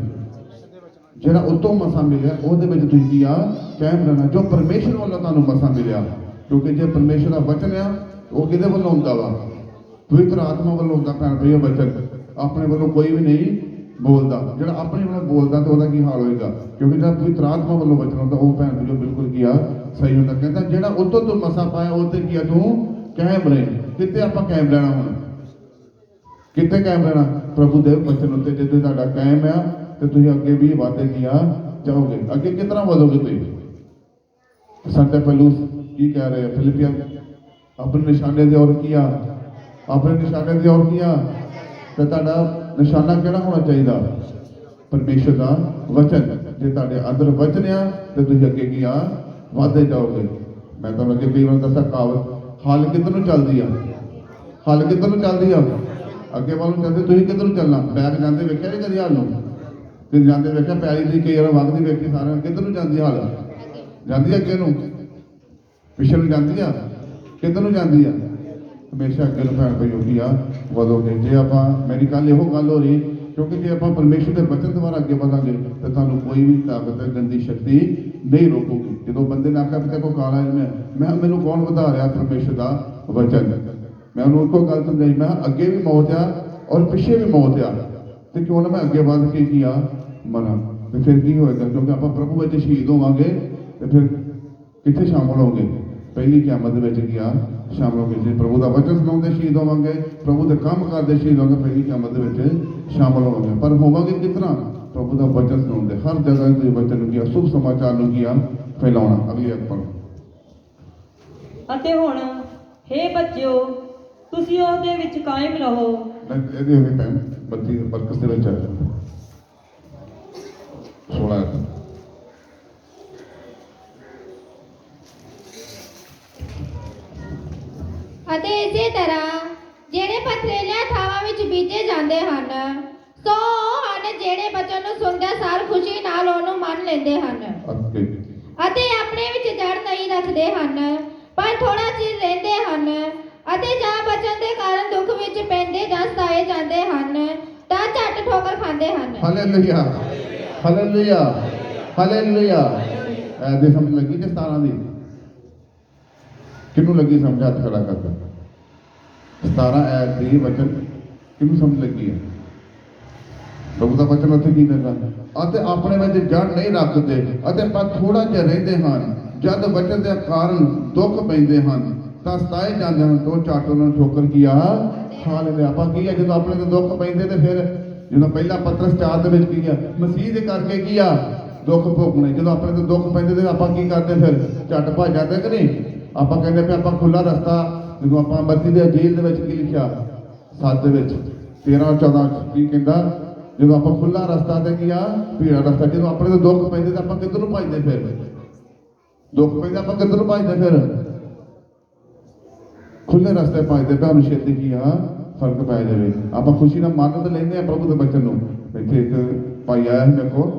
ਜਿਹੜਾ ਉਤੋਂ ਮਸਾ ਮਿਲਿਆ ਉਹਦੇ ਵਿੱਚ ਤੁਸੀਂ ਕੀ ਆ? ਕਾਇਮ ਰਹਿਣਾ, ਜੋ ਪਰਮੇਸ਼ਰ ਵੱਲੋਂ ਤੁਹਾਨੂੰ ਮਸਾ ਮਿਲਿਆ। ਕਿਉਂਕਿ ਜੇ ਪਰਮੇਸ਼ਰ ਦਾ ਵਚਨ ਆ ਉਹ ਕਿਹਦੇ ਵੱਲੋਂ ਹੁੰਦਾ ਵਾ? ਪਵਿੱਤਰ ਆਤਮਾ ਵੱਲੋਂ ਹੁੰਦਾ ਭੈਣ ਭਈਓ ਬਚਨ, ਆਪਣੇ ਵੱਲੋਂ ਕੋਈ ਵੀ ਨਹੀਂ ਬੋਲਦਾ। ਜਿਹੜਾ ਆਪਣੇ ਵੱਲੋਂ ਬੋਲਦਾ ਤੇ ਉਹਦਾ ਕੀ ਹਾਲ ਹੋਏਗਾ, ਕਿਉਂਕਿ ਜਿਹੜਾ ਪਵਿੱਤਰ ਆਤਮਾ ਵੱਲੋਂ ਬਚਨ ਹੁੰਦਾ ਉਹ ਭੈਣ ਭਈਓ ਬਿਲਕੁਲ ਕੀ ਆ ਸਹੀ ਹੁੰਦਾ। ਕਹਿੰਦਾ ਜਿਹੜਾ ਉਤੋਂ ਤੂੰ ਮਸਾ ਪਾਇਆ ਉਹ ਤੇ ਕੀ ਆ ਤੂੰ ਕਾਇਮ ਰਹੇ। ਕਿਤੇ ਆਪਾਂ ਕਾਇਮ ਰਹਿਣਾ, ਹੁਣ ਕਿੱਥੇ ਕਾਇਮ ਰਹਿਣਾ? ਪ੍ਰਭੂ ਦੇ ਬਚਨ ਉੱਤੇ ਜਿੱਥੇ ਤੁਹਾਡਾ ਕਾਇਮ ਆ ਤੇ ਤੁਸੀਂ ਅੱਗੇ ਵੀ ਵਾਧੇ ਕੀ ਆ ਜਾਓਗੇ। ਅੱਗੇ ਕਿਸ ਤਰ੍ਹਾਂ ਵਧੋਗੇ ਤੁਸੀਂ? ਸੰਤ ਪੌਲੁਸ ਕੀ ਕਹਿ ਰਹੇ ਆ ਫਿਲਿਪੀਆਂ, ਆਪਣੇ ਨਿਸ਼ਾਨੇ ਦੇ ਔਰ ਕੀ ਆ, ਆਪਣੇ ਨਿਸ਼ਾਨੇ ਦੇ ਔਰ ਕੀ ਆ, ਤੇ ਤੁਹਾਡਾ ਨਿਸ਼ਾਨਾ ਕਿਹੜਾ ਹੋਣਾ ਚਾਹੀਦਾ? ਪਰਮੇਸ਼ਰ ਦਾ ਵਚਨ। ਜੇ ਤੁਹਾਡੇ ਅੰਦਰ ਵਚਨ ਆ ਤੇ ਤੁਸੀਂ ਅੱਗੇ ਕੀ ਆ ਵਧਦੇ ਜਾਓਗੇ। ਮੈਂ ਤੁਹਾਨੂੰ ਅੱਗੇ ਕਈ ਵਾਰ ਦੱਸਿਆ ਕਹਾਵਤ, ਹਲ ਕਿੱਧਰ ਨੂੰ ਚੱਲਦੀ ਆ, ਹਲ ਕਿੱਧਰ ਨੂੰ ਚੱਲਦੀ ਆ, ਅੱਗੇ ਵੱਲ ਨੂੰ ਚੱਲਦੇ। ਤੁਸੀਂ ਕਿੱਧਰ ਨੂੰ ਚੱਲਣਾ? ਬੈਗ ਜਾਂਦੇ ਵੇਖਿਆ ਨਹੀਂ ਕਦੀ ਹਲ ਨੂੰ? ਕਿ ਜਾਂਦੇ ਵੇਖਿਆ ਪੈਲੀ ਦੀ ਕਈ ਵਾਰ ਵਗਦੀ ਵੇਖੀ ਸਾਰਿਆਂ ਨੂੰ, ਕਿੱਧਰ ਨੂੰ ਜਾਂਦੀ ਹਲ? ਜਾਂਦੀ ਅੱਗੇ ਨੂੰ, ਪਿੱਛੇ ਨੂੰ ਜਾਂਦੀ ਆ, ਕਿੱਧਰ ਨੂੰ ਜਾਂਦੀ ਆ? ਹਮੇਸ਼ਾ ਅੱਗੇ ਨੂੰ ਭੈਣ ਭਈਓ ਕੀ ਆ ਵਧੋਗੇ। ਜੇ ਆਪਾਂ, ਮੇਰੀ ਕੱਲ ਇਹੋ ਗੱਲ ਹੋ ਰਹੀ, ਕਿਉਂਕਿ ਜੇ ਆਪਾਂ ਪਰਮੇਸ਼ਰ ਦੇ ਬਚਨ ਦੁਆਰਾ ਅੱਗੇ ਵਧਾਂਗੇ ਤਾਂ ਤੁਹਾਨੂੰ ਕੋਈ ਵੀ ਤਾਕਤ ਗੰਦੀ ਸ਼ਕਤੀ ਨਹੀਂ ਰੋਕੂਗੀ। ਜਦੋਂ ਬੰਦੇ ਨੇ ਆਖਿਆ ਪਿਤਾ ਕੋ ਕਾਲਾ ਮੈਂ ਮੈਨੂੰ ਕੌਣ ਵਧਾ ਰਿਹਾ? ਪਰਮੇਸ਼ਰ ਦਾ ਵਚਨ। ਮੈਂ ਉਹਨੂੰ ਇੱਕੋ ਗੱਲ ਸਮਝਾਈ, ਮੈਂ ਅੱਗੇ ਵੀ ਮੌਤ ਆ ਔਰ ਪਿੱਛੇ ਵੀ ਮੌਤ ਆ, ਤੇ ਕਿਉਂ ਨਾ ਮੈਂ ਅੱਗੇ ਵੱਧ ਕੇ ਕੀ ਆ ਮਰਾਂ। ਤੇ ਫਿਰ ਕੀ ਹੋਏਗਾ? ਕਿਉਂਕਿ ਆਪਾਂ ਪ੍ਰਭੂ ਵਿੱਚ ਸ਼ਹੀਦ ਹੋਵਾਂਗੇ ਤੇ ਫਿਰ ਕਿੱਥੇ ਸ਼ਾਮਲ ਹੋਗੇ? ਪਹਿਲੀ ਕਿਆਮਤ ਦੇ ਵਿੱਚ ਕੀ ਆ ਸ਼ਾਮਲ ਹੋਗੇ। ਜੇ ਪ੍ਰਭੂ ਦਾ ਵਚਨ ਸੁਣਾਉਂਦੇ ਸ਼ਹੀਦ ਹੋਵਾਂਗੇ, ਪ੍ਰਭੂ ਦੇ ਕੰਮ ਕਰਦੇ ਸ਼ਹੀਦ ਹੋਵਾਂਗੇ, ਪਹਿਲੀ ਕਿਆਮਤ ਦੇ ਵਿੱਚ ਸ਼ਾਮਲ ਹੋਵਾਂਗੇ। ਪਰ ਹੋਵਾਂਗੇ ਕਿਸ ਤਰ੍ਹਾਂ? ਪ੍ਰਭੂ ਦਾ ਵਚਨ ਸੁਣਾਉਂਦੇ, ਹਰ ਜਗ੍ਹਾ ਦੇ ਵਚਨ ਨੂੰ ਕੀ ਆ, ਸ਼ੁਭ ਸਮਾਚਾਰ ਨੂੰ ਕੀ ਆ ਫੈਲਾਉਣਾ। ਅਗਲੀ ਅੱਖ ਪੜ੍ਹੋ। ਅਤੇ ਹੁਣ ਹੇ ਬੱਚਿਓ ਤੁਸੀਂ ਉਹਦੇ ਵਿੱਚ ਕਾਇਮ ਰਹੋ। ਇਹਦੇ ਹੋਵੇ ਟਾਈਮ 32 ਬਰਕਸ ਦੇ ਵਿੱਚ ਆ 16 ਅਤੇ ਇਸੇ ਤਰ੍ਹਾਂ ਜਿਹੜੇ ਪਥਰੀਲੀਆਂ ਥਾਵਾਂ ਵਿੱਚ ਬੀਜੇ ਜਾਂਦੇ ਹਨ ਸੋ ਉਹ ਹਨ ਜਿਹੜੇ ਬਚਨ ਨੂੰ ਸੁਣਦੇ ਸਾਰ ਖੁਸ਼ੀ ਨਾਲ ਉਹਨੂੰ ਮੰਨ ਲੈਂਦੇ ਹਨ ਅਤੇ ਆਪਣੇ ਵਿੱਚ ਜੜ ਨਹੀਂ ਰੱਖਦੇ ਹਨ, ਪਰ ਥੋੜਾ ਚਿਰ ਰਹਿੰਦੇ ਹਨ ਅਤੇ ਜਾਂ ਬਚਨ ਦੇ ਕਾਰਨ ਦੁੱਖ ਵਿੱਚ ਪੈਂਦੇ ਜਾਂ ਸਤਾਏ ਜਾਂਦੇ ਹਨ ਤਾਂ ਝੱਟ ਠੋਕਰ ਖਾਂਦੇ ਹਨ। Hallelujah, hallelujah, hallelujah. ਐਦੇ ਸਮਝ ਲੱਗੀ ਜੇ 17 ਦੀ? ਕਿਹਨੂੰ ਲੱਗੀ ਸਮਝ? ਹੱਥ ਖੜਾ ਕਰਦਾ। 17 ਐਤ ਦੀ ਵਚਨ ਕਿਹਨੂੰ ਸਮਝ ਲੱਗੀ ਹੈ? ਪ੍ਰਭੂ ਦਾ ਵਚਨ ਉੱਥੇ ਕੀ ਕਹਿੰਦਾ? ਅਤੇ ਆਪਣੇ ਵਿੱਚ ਜੜ ਨਹੀਂ ਰੱਖਦੇ ਅਤੇ ਪਰ ਥੋੜਾ ਜਿਹਾ ਰਹਿੰਦੇ ਹਨ, ਜਦ ਵਚਨ ਦੇ ਕਾਰਨ ਦੁੱਖ ਪੈਂਦੇ ਹਨ ਤਾਂ ਸਤਾਏ ਜਾਂਦੇ ਹਨ, ਤੋਂ ਝੱਟ ਉਹਨਾਂ ਨੂੰ ਠੋਕਰ ਕੀ ਆ ਖਾ ਲੈਂਦੇ। ਆਪਾਂ ਕੀ ਆ, ਜਦੋਂ ਆਪਣੇ ਤੇ ਦੁੱਖ ਪੈਂਦੇ ਤੇ ਫਿਰ ਜਦੋਂ ਪਹਿਲਾ ਪਤਰਸ 4 ਦੇ ਵਿੱਚ ਕੀ ਆ, ਮਸੀਹ ਦੇ ਕਰਕੇ ਕੀ ਆ ਦੁੱਖ ਭੋਗਣੇ। ਜਦੋਂ ਆਪਣੇ ਤੇ ਦੁੱਖ ਪੈਂਦੇ ਤੇ ਆਪਾਂ ਕੀ ਕਰਦੇ? ਫਿਰ ਝੱਟ ਭੱਜ ਜਾਂਦੇ ਕਿ ਨਹੀਂ? ਆਪਾਂ ਕਹਿੰਦੇ ਵੀ ਆਪਾਂ ਖੁੱਲਾ ਰਸਤਾ, ਜਦੋਂ ਆਪਾਂ ਮੱਤੀ ਦੇ ਅੰਜੀਲ ਦੇ ਵਿੱਚ ਕੀ ਲਿਖਿਆ 7 ਦੇ ਵਿੱਚ 13-14 ਕੀ ਕਹਿੰਦਾ? ਜਦੋਂ ਆਪਾਂ ਖੁੱਲਾ ਰਸਤਾ ਤੇ ਕੀ ਆ ਭੀੜਾ ਰਸਤਾ। ਜਦੋਂ ਆਪਣੇ ਤੇ ਦੁੱਖ ਪੈਂਦੇ ਤਾਂ ਆਪਾਂ ਕਿੱਧਰ ਨੂੰ ਭੱਜਦੇ? ਫਿਰ ਦੁੱਖ ਪੈਂਦਾ ਆਪਾਂ ਕਿੱਧਰ ਨੂੰ ਭੱਜਦੇ? ਫਿਰ ਖੁੱਲੇ ਰਸਤੇ ਭੱਜਦੇ। ਤੁਹਾਨੂੰ ਛੇਤੀ ਕੀ ਆ ਫਰਕ ਪੈ ਜਾਵੇ। ਆਪਾਂ ਖੁਸ਼ੀ ਨਾਲ ਮੰਨ ਤਾਂ ਲੈਂਦੇ ਆ ਪ੍ਰਭੂ ਦੇ ਬਚਨ ਨੂੰ। ਇੱਥੇ ਇੱਕ ਭਾਈ ਆਇਆ ਸੀ ਮੇਰੇ ਕੋਲ,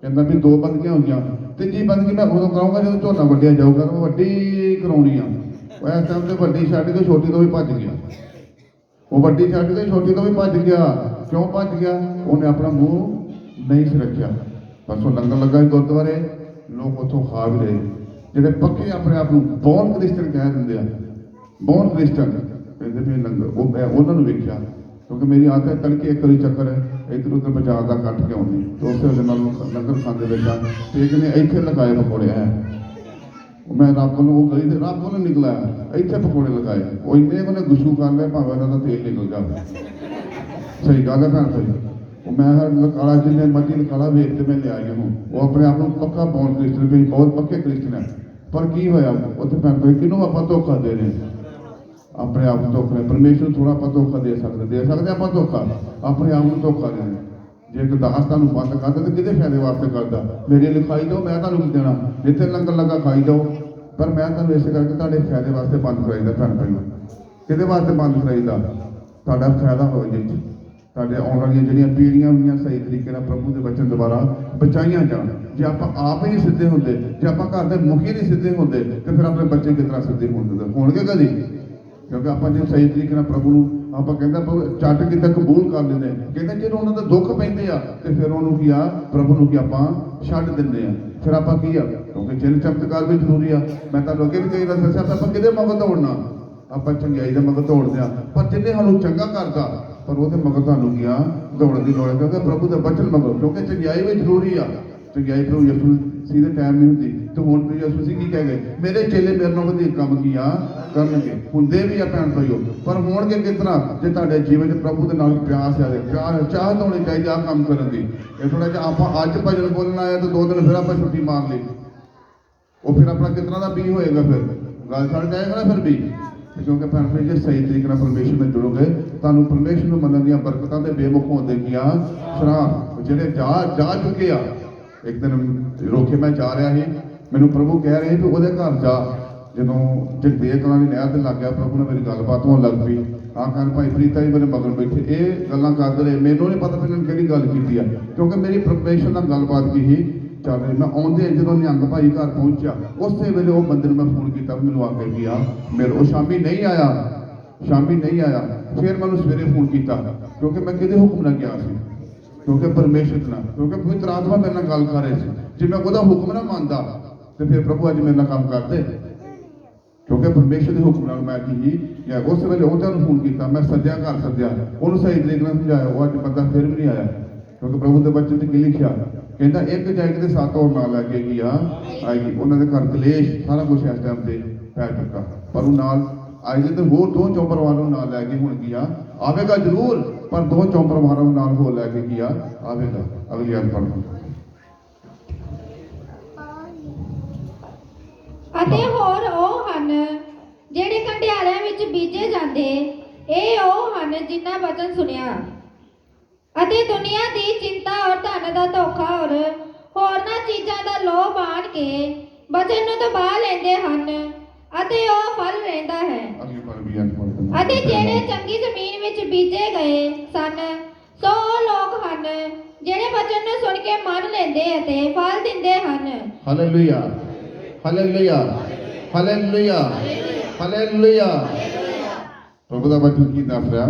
ਕਹਿੰਦਾ ਵੀ 2 ਬੰਦਗੀਆਂ ਹੋਈਆਂ, ਤੀਜੀ ਬੰਦਗੀ ਮੈਂ ਉਦੋਂ ਕਰਾਉਂਗਾ ਜਦੋਂ ਝੋਨਾ ਵੱਢਿਆ ਜਾਊਗਾ, ਤਾਂ ਵੱਡੀ ਕਰਾਉਣੀ ਆ। ਇਸ ਟਾਈਮ ਤੇ ਵੱਡੀ ਛੱਡ ਕੇ ਛੋਟੀ ਤੋਂ ਵੀ ਭੱਜ ਗਿਆ। ਉਹ ਵੱਡੀ ਛੱਡ ਕੇ ਛੋਟੀ ਤੋਂ ਵੀ ਭੱਜ ਗਿਆ। ਕਿਉਂ ਭੱਜ ਗਿਆ? ਉਹਨੇ ਆਪਣਾ ਮੂੰਹ ਨਹੀਂ ਸੀ ਰੱਖਿਆ। ਬਸ ਉਹ ਲੰਗਰ ਲੱਗਾ ਸੀ ਗੁਰਦੁਆਰੇ, ਲੋਕ ਉੱਥੋਂ ਖਾ ਵੀ ਰਹੇ। ਜਿਹੜੇ ਪੱਕੇ ਆਪਣੇ ਆਪ ਨੂੰ ਬੌਰਨ ਕ੍ਰਿਸਚਨ ਕਹਿ ਦਿੰਦੇ ਆ, ਬੌਰਨ ਕ੍ਰਿਸਚਨ ਕਹਿੰਦੇ ਵੀ ਲੰਗਰ, ਉਹ ਮੈਂ ਉਹਨਾਂ ਨੂੰ ਵੇਖਿਆ, ਕਿਉਂਕਿ ਮੇਰੀ ਆਦਤ ਹੈ ਤੜਕੇ ਇੱਕ ਵਾਰੀ ਚੱਕਰ ਇੱਧਰ ਉੱਧਰ ਬਾਜ਼ਾਰ ਦਾ ਕੱਟ ਕੇ ਆਉਂਦੀ, ਤੇ ਉਸੇ ਵੇਲੇ ਨਾਲ ਲੰਗਰ ਖਾਂਦੇ ਵੇਖਿਆ ਤੇ ਇੱਕ ਨੇ ਇੱਥੇ ਲਗਾਏ ਪਕੌੜੇ ਹੈ। ਮੈਂ ਰੱਬ ਨੂੰ, ਉਹ ਗਲੀ ਦੇ ਰੱਬ ਨੂੰ ਨਿਕਲਿਆ, ਇੱਥੇ ਪਕੌੜੇ ਲਗਾਏ। ਉਹ ਇੰਨੇ ਉਹਨੇ ਗੁੱਸੂ ਕਰ ਲਿਆ ਭਾਵੇਂ ਉਹਨਾਂ ਦਾ ਤੇਲ ਨਿਕਲ ਜਾਵੇ। ਸਹੀ ਗੱਲ ਹੈ ਭੈਣ ਭਾਈ। ਉਹ ਮੈਂ ਲਕਾਲਾ ਜਿੰਨੇ ਮਰਜ਼ੀ ਲਕਾਲਾ ਵੇਖ ਤੇ ਮੈਂ ਲਿਆ ਗਿਆ ਹੂੰ। ਉਹ ਆਪਣੇ ਆਪ ਨੂੰ ਪੱਕਾ ਬੌਰਨ ਕ੍ਰਿਸਚਨ ਵੀ ਬਹੁਤ ਪੱਕੇ ਕ੍ਰਿਸਚਨ ਹੈ। ਪਰ ਕੀ ਹੋਇਆ ਉੱਥੇ ਭੈਣ ਭਾਈ? ਕਿਹਨੂੰ ਆਪਾਂ ਧੋਖਾ ਦੇ ਰਹੇ? ਆਪਣੇ ਆਪ ਨੂੰ ਧੋਖਾ। ਪਰਮੇਸ਼ਰ ਨੂੰ ਥੋੜਾ ਆਪਾਂ ਧੋਖਾ ਦੇ ਸਕਦੇ ਆਪਾਂ ਧੋਖਾ? ਆਪਣੇ ਆਪ ਨੂੰ ਧੋਖਾ ਦੇ ਰਹੇ। ਜੇ ਇੱਕ ਦਾਸ ਤੁਹਾਨੂੰ ਬੰਦ ਕਰਦਾ ਤਾਂ ਕਿਹਦੇ ਫਾਇਦੇ ਵਾਸਤੇ ਕਰਦਾ? ਮੇਰੀ ਲਿਖਾਈ ਜਾਓ, ਮੈਂ ਤੁਹਾਨੂੰ ਕੀ ਦੇਣਾ? ਜਿੱਥੇ ਲੰਗਰ ਲੱਗਾ ਖਾਈ ਜਾਓ। ਪਰ ਮੈਂ ਤੁਹਾਨੂੰ ਇਸੇ ਕਰਕੇ ਤੁਹਾਡੇ ਫਾਇਦੇ ਵਾਸਤੇ ਬੰਦ ਕਰਾਈਦਾ ਭੈਣ ਭਾਈ। ਕਿਹਦੇ ਵਾਸਤੇ ਬੰਦ ਕਰਾਈਦਾ? ਤੁਹਾਡਾ ਫਾਇਦਾ ਹੋਵੇ ਜੀ, ਤੁਹਾਡੇ ਆਉਣ ਵਾਲੀਆਂ ਜਿਹੜੀਆਂ ਪੀੜ੍ਹੀਆਂ ਹੋਈਆਂ ਸਹੀ ਤਰੀਕੇ ਨਾਲ ਪ੍ਰਭੂ ਦੇ ਵਚਨ ਦੁਆਰਾ ਬਚਾਈਆਂ ਜਾਣ। ਜੇ ਆਪਾਂ ਆਪ ਹੀ ਨਹੀਂ ਸਿੱਧੇ ਹੁੰਦੇ, ਜੇ ਆਪਾਂ ਘਰ ਦੇ ਮੁਖੀ ਨਹੀਂ ਸਿੱਧੇ ਹੁੰਦੇ, ਤੇ ਫਿਰ ਆਪਣੇ ਬੱਚੇ ਕਿਸ ਤਰ੍ਹਾਂ ਸਿੱਧੇ ਹੋਣਗੇ ਕਦੀ? ਕਿਉਂਕਿ ਆਪਾਂ ਜੇ ਸਹੀ ਤਰੀਕੇ ਨਾਲ ਪ੍ਰਭੂ ਨੂੰ ਆਪਾਂ ਕਹਿੰਦਾ ਚੱਟ ਕਿਤੇ ਕਬੂਲ ਕਰ ਲੈਂਦੇ, ਕਹਿੰਦੇ ਜਦੋਂ ਉਹਨਾਂ ਦਾ ਦੁੱਖ ਪੈਂਦੇ ਆ ਤੇ ਫਿਰ ਉਹਨੂੰ ਕੀ ਆ ਪ੍ਰਭੂ ਨੂੰ ਕੀ ਆਪਾਂ ਛੱਡ ਦਿੰਦੇ ਆ। ਫਿਰ ਆਪਾਂ ਕੀ ਆ, ਕਿਉਂਕਿ ਚਿੰਨ ਚਮਤਕਾਰ ਵੀ ਜ਼ਰੂਰੀ ਆ। ਮੈਂ ਤੁਹਾਨੂੰ ਅੱਗੇ ਵੀ ਕਈ ਵਾਰ ਦੱਸਿਆ ਤਾਂ ਆਪਾਂ ਕਿਹਦੇ ਮਗਰ ਦੌੜਨਾ? ਆਪਾਂ ਚੰਗਿਆਈ ਦੇ ਮਗਰ ਦੌੜਦੇ ਆ, ਪਰ ਜਿੰਨੇ ਸਾਨੂੰ ਚੰਗਾ ਕਰਦਾ ਪਰ ਉਹਦੇ ਮਗਰ ਤੁਹਾਨੂੰ ਕੀ ਆ ਦੌੜਨ ਦੀ ਲੋੜ ਹੈ, ਕਿਉਂਕਿ ਪ੍ਰਭੂ ਦੇ ਬਚਨ ਮਗਰ, ਕਿਉਂਕਿ ਚੰਗਿਆਈ ਵੀ ਜ਼ਰੂਰੀ ਆ। ਚੰਗਿਆਈ ਪ੍ਰਭੂ ਯਿਸੂ ਸੀ ਦੇ ਟਾਈਮ ਨਹੀਂ ਹੁੰਦੀ, ਤੇ ਹੁਣ ਪ੍ਰਭੂ ਯਿਸੂ ਸੀ ਕੀ ਕਹਿ ਗਏ, ਮੇਰੇ ਚੇਲੇ ਮੇਰੇ ਨਾਲ ਵਧੀਆ ਕੰਮ ਕੀਆ ਕਰਨਗੇ, ਹੁੰਦੇ ਵੀ ਆ ਭੈਣ ਭਾਈਓ, ਪਰ ਹੋਣਗੇ ਕਿਸ ਤਰ੍ਹਾਂ ਜੇ ਤੁਹਾਡੇ ਜੀਵਨ 'ਚ ਪ੍ਰਭੂ ਦੇ ਨਾਲ ਪਿਆਸ ਆ, ਪਿਆਰ ਚਾਹਤ ਹੋਣੀ ਚਾਹੀਦੀ ਆ ਕੰਮ ਕਰਨ ਦੀ। ਇਹ ਥੋੜਾ ਜਿਹਾ ਆਪਾਂ ਅੱਜ ਭਜਨ ਬੋਲਣ ਆਇਆ ਤਾਂ 2 ਦਿਨ ਫਿਰ ਆਪਾਂ ਛੁੱਟੀ ਮਾਰ ਲਈ, ਉਹ ਫਿਰ ਆਪਣਾ ਕਿਸ ਤਰ੍ਹਾਂ ਦਾ ਬੀ ਹੋਏਗਾ, ਫਿਰ ਗੱਲ ਛੱਡ ਜਾਏਗਾ ਨਾ ਫਿਰ ਵੀ। ਕਿਉਂਕਿ ਭੈਣ ਭਾਈ ਜੇ ਸਹੀ ਤਰੀਕੇ ਨਾਲ ਪਰਮੇਸ਼ਰ ਨਾਲ ਜੁੜੋਗੇ, ਤੁਹਾਨੂੰ ਪਰਮੇਸ਼ਰ ਨੂੰ ਮੰਨਣ ਦੀਆਂ ਬਰਕਤਾਂ ਤੇ ਬੇਮੁਖ ਹੋਣ ਦੇ ਕੀਆਂ ਸ਼ਰਾਬ ਜਿਹੜੇ ਜਾ ਚੁੱਕੇ ਆ। ਇੱਕ ਦਿਨ ਰੋਕੇ ਮੈਂ ਜਾ ਰਿਹਾ ਸੀ, ਮੈਨੂੰ ਪ੍ਰਭੂ ਕਹਿ ਰਹੇ ਵੀ ਉਹਦੇ ਘਰ ਜਾ। ਜਦੋਂ ਜਗਦੇਵ ਕਲਾਂ ਦੀ ਨਹਿਰ ਤੇ ਲੱਗ ਗਿਆ, ਪ੍ਰਭੂ ਨਾਲ ਮੇਰੀ ਗੱਲਬਾਤ ਹੋਣ ਲੱਗ ਪਈ। ਆਖਾਂ ਭਾਈ ਪ੍ਰੀਤਾ ਜੀ ਮੇਰੇ ਮਗਰ ਬੈਠੇ, ਇਹ ਗੱਲਾਂ ਕਰਦੇ ਰਹੇ, ਮੈਨੂੰ ਨਹੀਂ ਪਤਾ ਫਿਰ ਕਿਹੜੀ ਗੱਲ ਕੀਤੀ ਆ, ਕਿਉਂਕਿ ਮੇਰੀ ਪਰਮੇਸ਼ਰ ਨਾਲ ਗੱਲਬਾਤ ਕੀ ਸੀ ਚੱਲ ਰਹੀ। ਮੈਂ ਆਉਂਦੇ ਜਦੋਂ ਨਿਹੰਗ ਭਾਈ ਘਰ ਪਹੁੰਚਿਆ, ਉਸੇ ਵੇਲੇ ਉਹ ਬੰਦੇ ਨੂੰ ਮੈਂ ਫੋਨ ਕੀਤਾ, ਮੈਨੂੰ ਆ ਕੇ ਗਿਆ ਮੇਰੇ, ਉਹ ਸ਼ਾਮੀ ਨਹੀਂ ਆਇਆ, ਫਿਰ ਮੈਨੂੰ ਸਵੇਰੇ ਫੋਨ ਕੀਤਾ, ਕਿਉਂਕਿ ਮੈਂ ਕਿਹਦੇ ਹੁਕਮ ਨਾਲ ਗਿਆ ਸੀ, ਕਿਉਂਕਿ ਪਰਮੇਸ਼ਰ ਨਾਲ, ਕਿਉਂਕਿ ਪਵਿੱਤਰ ਆਤਮਾ ਮੇਰੇ ਨਾਲ ਗੱਲ ਕਰ ਰਹੇ ਸੀ। ਜੇ ਮੈਂ ਉਹਦਾ ਹੁਕਮ ਨਾ ਮੰਨਦਾ ਤੇ ਫਿਰ ਪ੍ਰਭੂ ਅੱਜ ਮੇਰੇ ਨਾਲ ਕੰਮ ਕਰਦੇ, ਕਿਉਂਕਿ ਪਰਮੇਸ਼ਰ ਦੇ ਹੁਕਮ ਨਾਲ ਮੈਂ ਕੀ ਜਾਂ ਉਸ ਵੇਲੇ ਉਹਦਾ ਨੂੰ ਫੋਨ ਕੀਤਾ, ਮੈਂ ਸੱਦਿਆ, ਘਰ ਸੱਦਿਆ, ਉਹਨੂੰ ਸਹੀ ਤਰੀਕੇ ਨਾਲ ਸਮਝਾਇਆ। ਉਹ ਅੱਜ ਬੰਦਾ ਫਿਰ ਵੀ ਨਹੀਂ ਆਇਆ, ਕਿਉਂਕਿ ਪ੍ਰਭੂ ਦੇ ਬਚਨ 'ਚ ਕੀ ਲਿਖਿਆ, ਕਹਿੰਦਾ ਇੱਕ ਜਾਏਗੀ ਤੇ 7 ਹੋਰ ਨਾਲ ਲੈ ਕੇ ਗਿਆ ਆਏਗੀ। ਉਹਨਾਂ ਦੇ ਘਰ ਕਲੇਸ਼ ਸਾਰਾ ਕੁਝ ਇਸ ਟਾਈਮ ਤੇ ਪੈ ਚੁੱਕਾ, ਪਰ ਉਹ ਨਾਲ ਆਏਗੀ ਤੇ ਹੋਰ 2 ਚੌਂ ਪਰਿਵਾਰਾਂ ਨੂੰ ਨਾਲ ਲੈ ਕੇ ਹੁਣ ਗਿਆ ਆਵੇਗਾ ਜ਼ਰੂਰ, ਪਰ 2 ਚੌਂ ਪਰਿਵਾਰਾਂ ਨੂੰ ਨਾਲ ਹੋ ਲੈ ਕੇ ਗਿਆ ਆਵੇਗਾ। ਅਗਲੀ ਗੱਲ ਪੜ੍ਹੋ। ਅਤੇ ਹੋਰ ਉਹ ਹਨ ਜਿਹੜੇ ਕੰਡਿਆਲਿਆਂ ਵਿੱਚ ਬੀਜੇ ਜਾਂਦੇ, ਇਹ ਉਹ ਹਨ ਜਿਨ੍ਹਾਂ ਵਚਨ ਸੁਣਿਆ ਅਤੇ ਦੁਨੀਆ ਦੀ ਚਿੰਤਾ ਔਰ ਧਨ ਦਾ ਧੋਖਾ ਔਰ ਹੋਰਨਾਂ ਚੀਜ਼ਾਂ ਦਾ ਲੋਭ ਆਣ ਕੇ ਵਚਨ ਨੂੰ ਦਬਾ ਲੈਂਦੇ ਹਨ ਅਤੇ ਉਹ ਫਲ ਰਹਿੰਦਾ ਹੈ। ਅਤੇ ਜਿਹੜੇ ਚੰਗੀ ਜ਼ਮੀਨ ਵਿੱਚ ਬੀਜੇ ਗਏ ਸਨ, ਸੋ ਉਹ ਲੋਕ ਹਨ ਜਿਹੜੇ ਵਚਨ ਨੂੰ ਸੁਣ ਕੇ ਮੰਨ ਲੈਂਦੇ ਅਤੇ ਫਲ ਦਿੰਦੇ ਹਨ। Hallelujah, hallelujah, hallelujah, hallelujah. ਪ੍ਰਭੂ ਦਾ ਬਚਨ ਕੀ ਦੱਸ ਰਿਹਾ,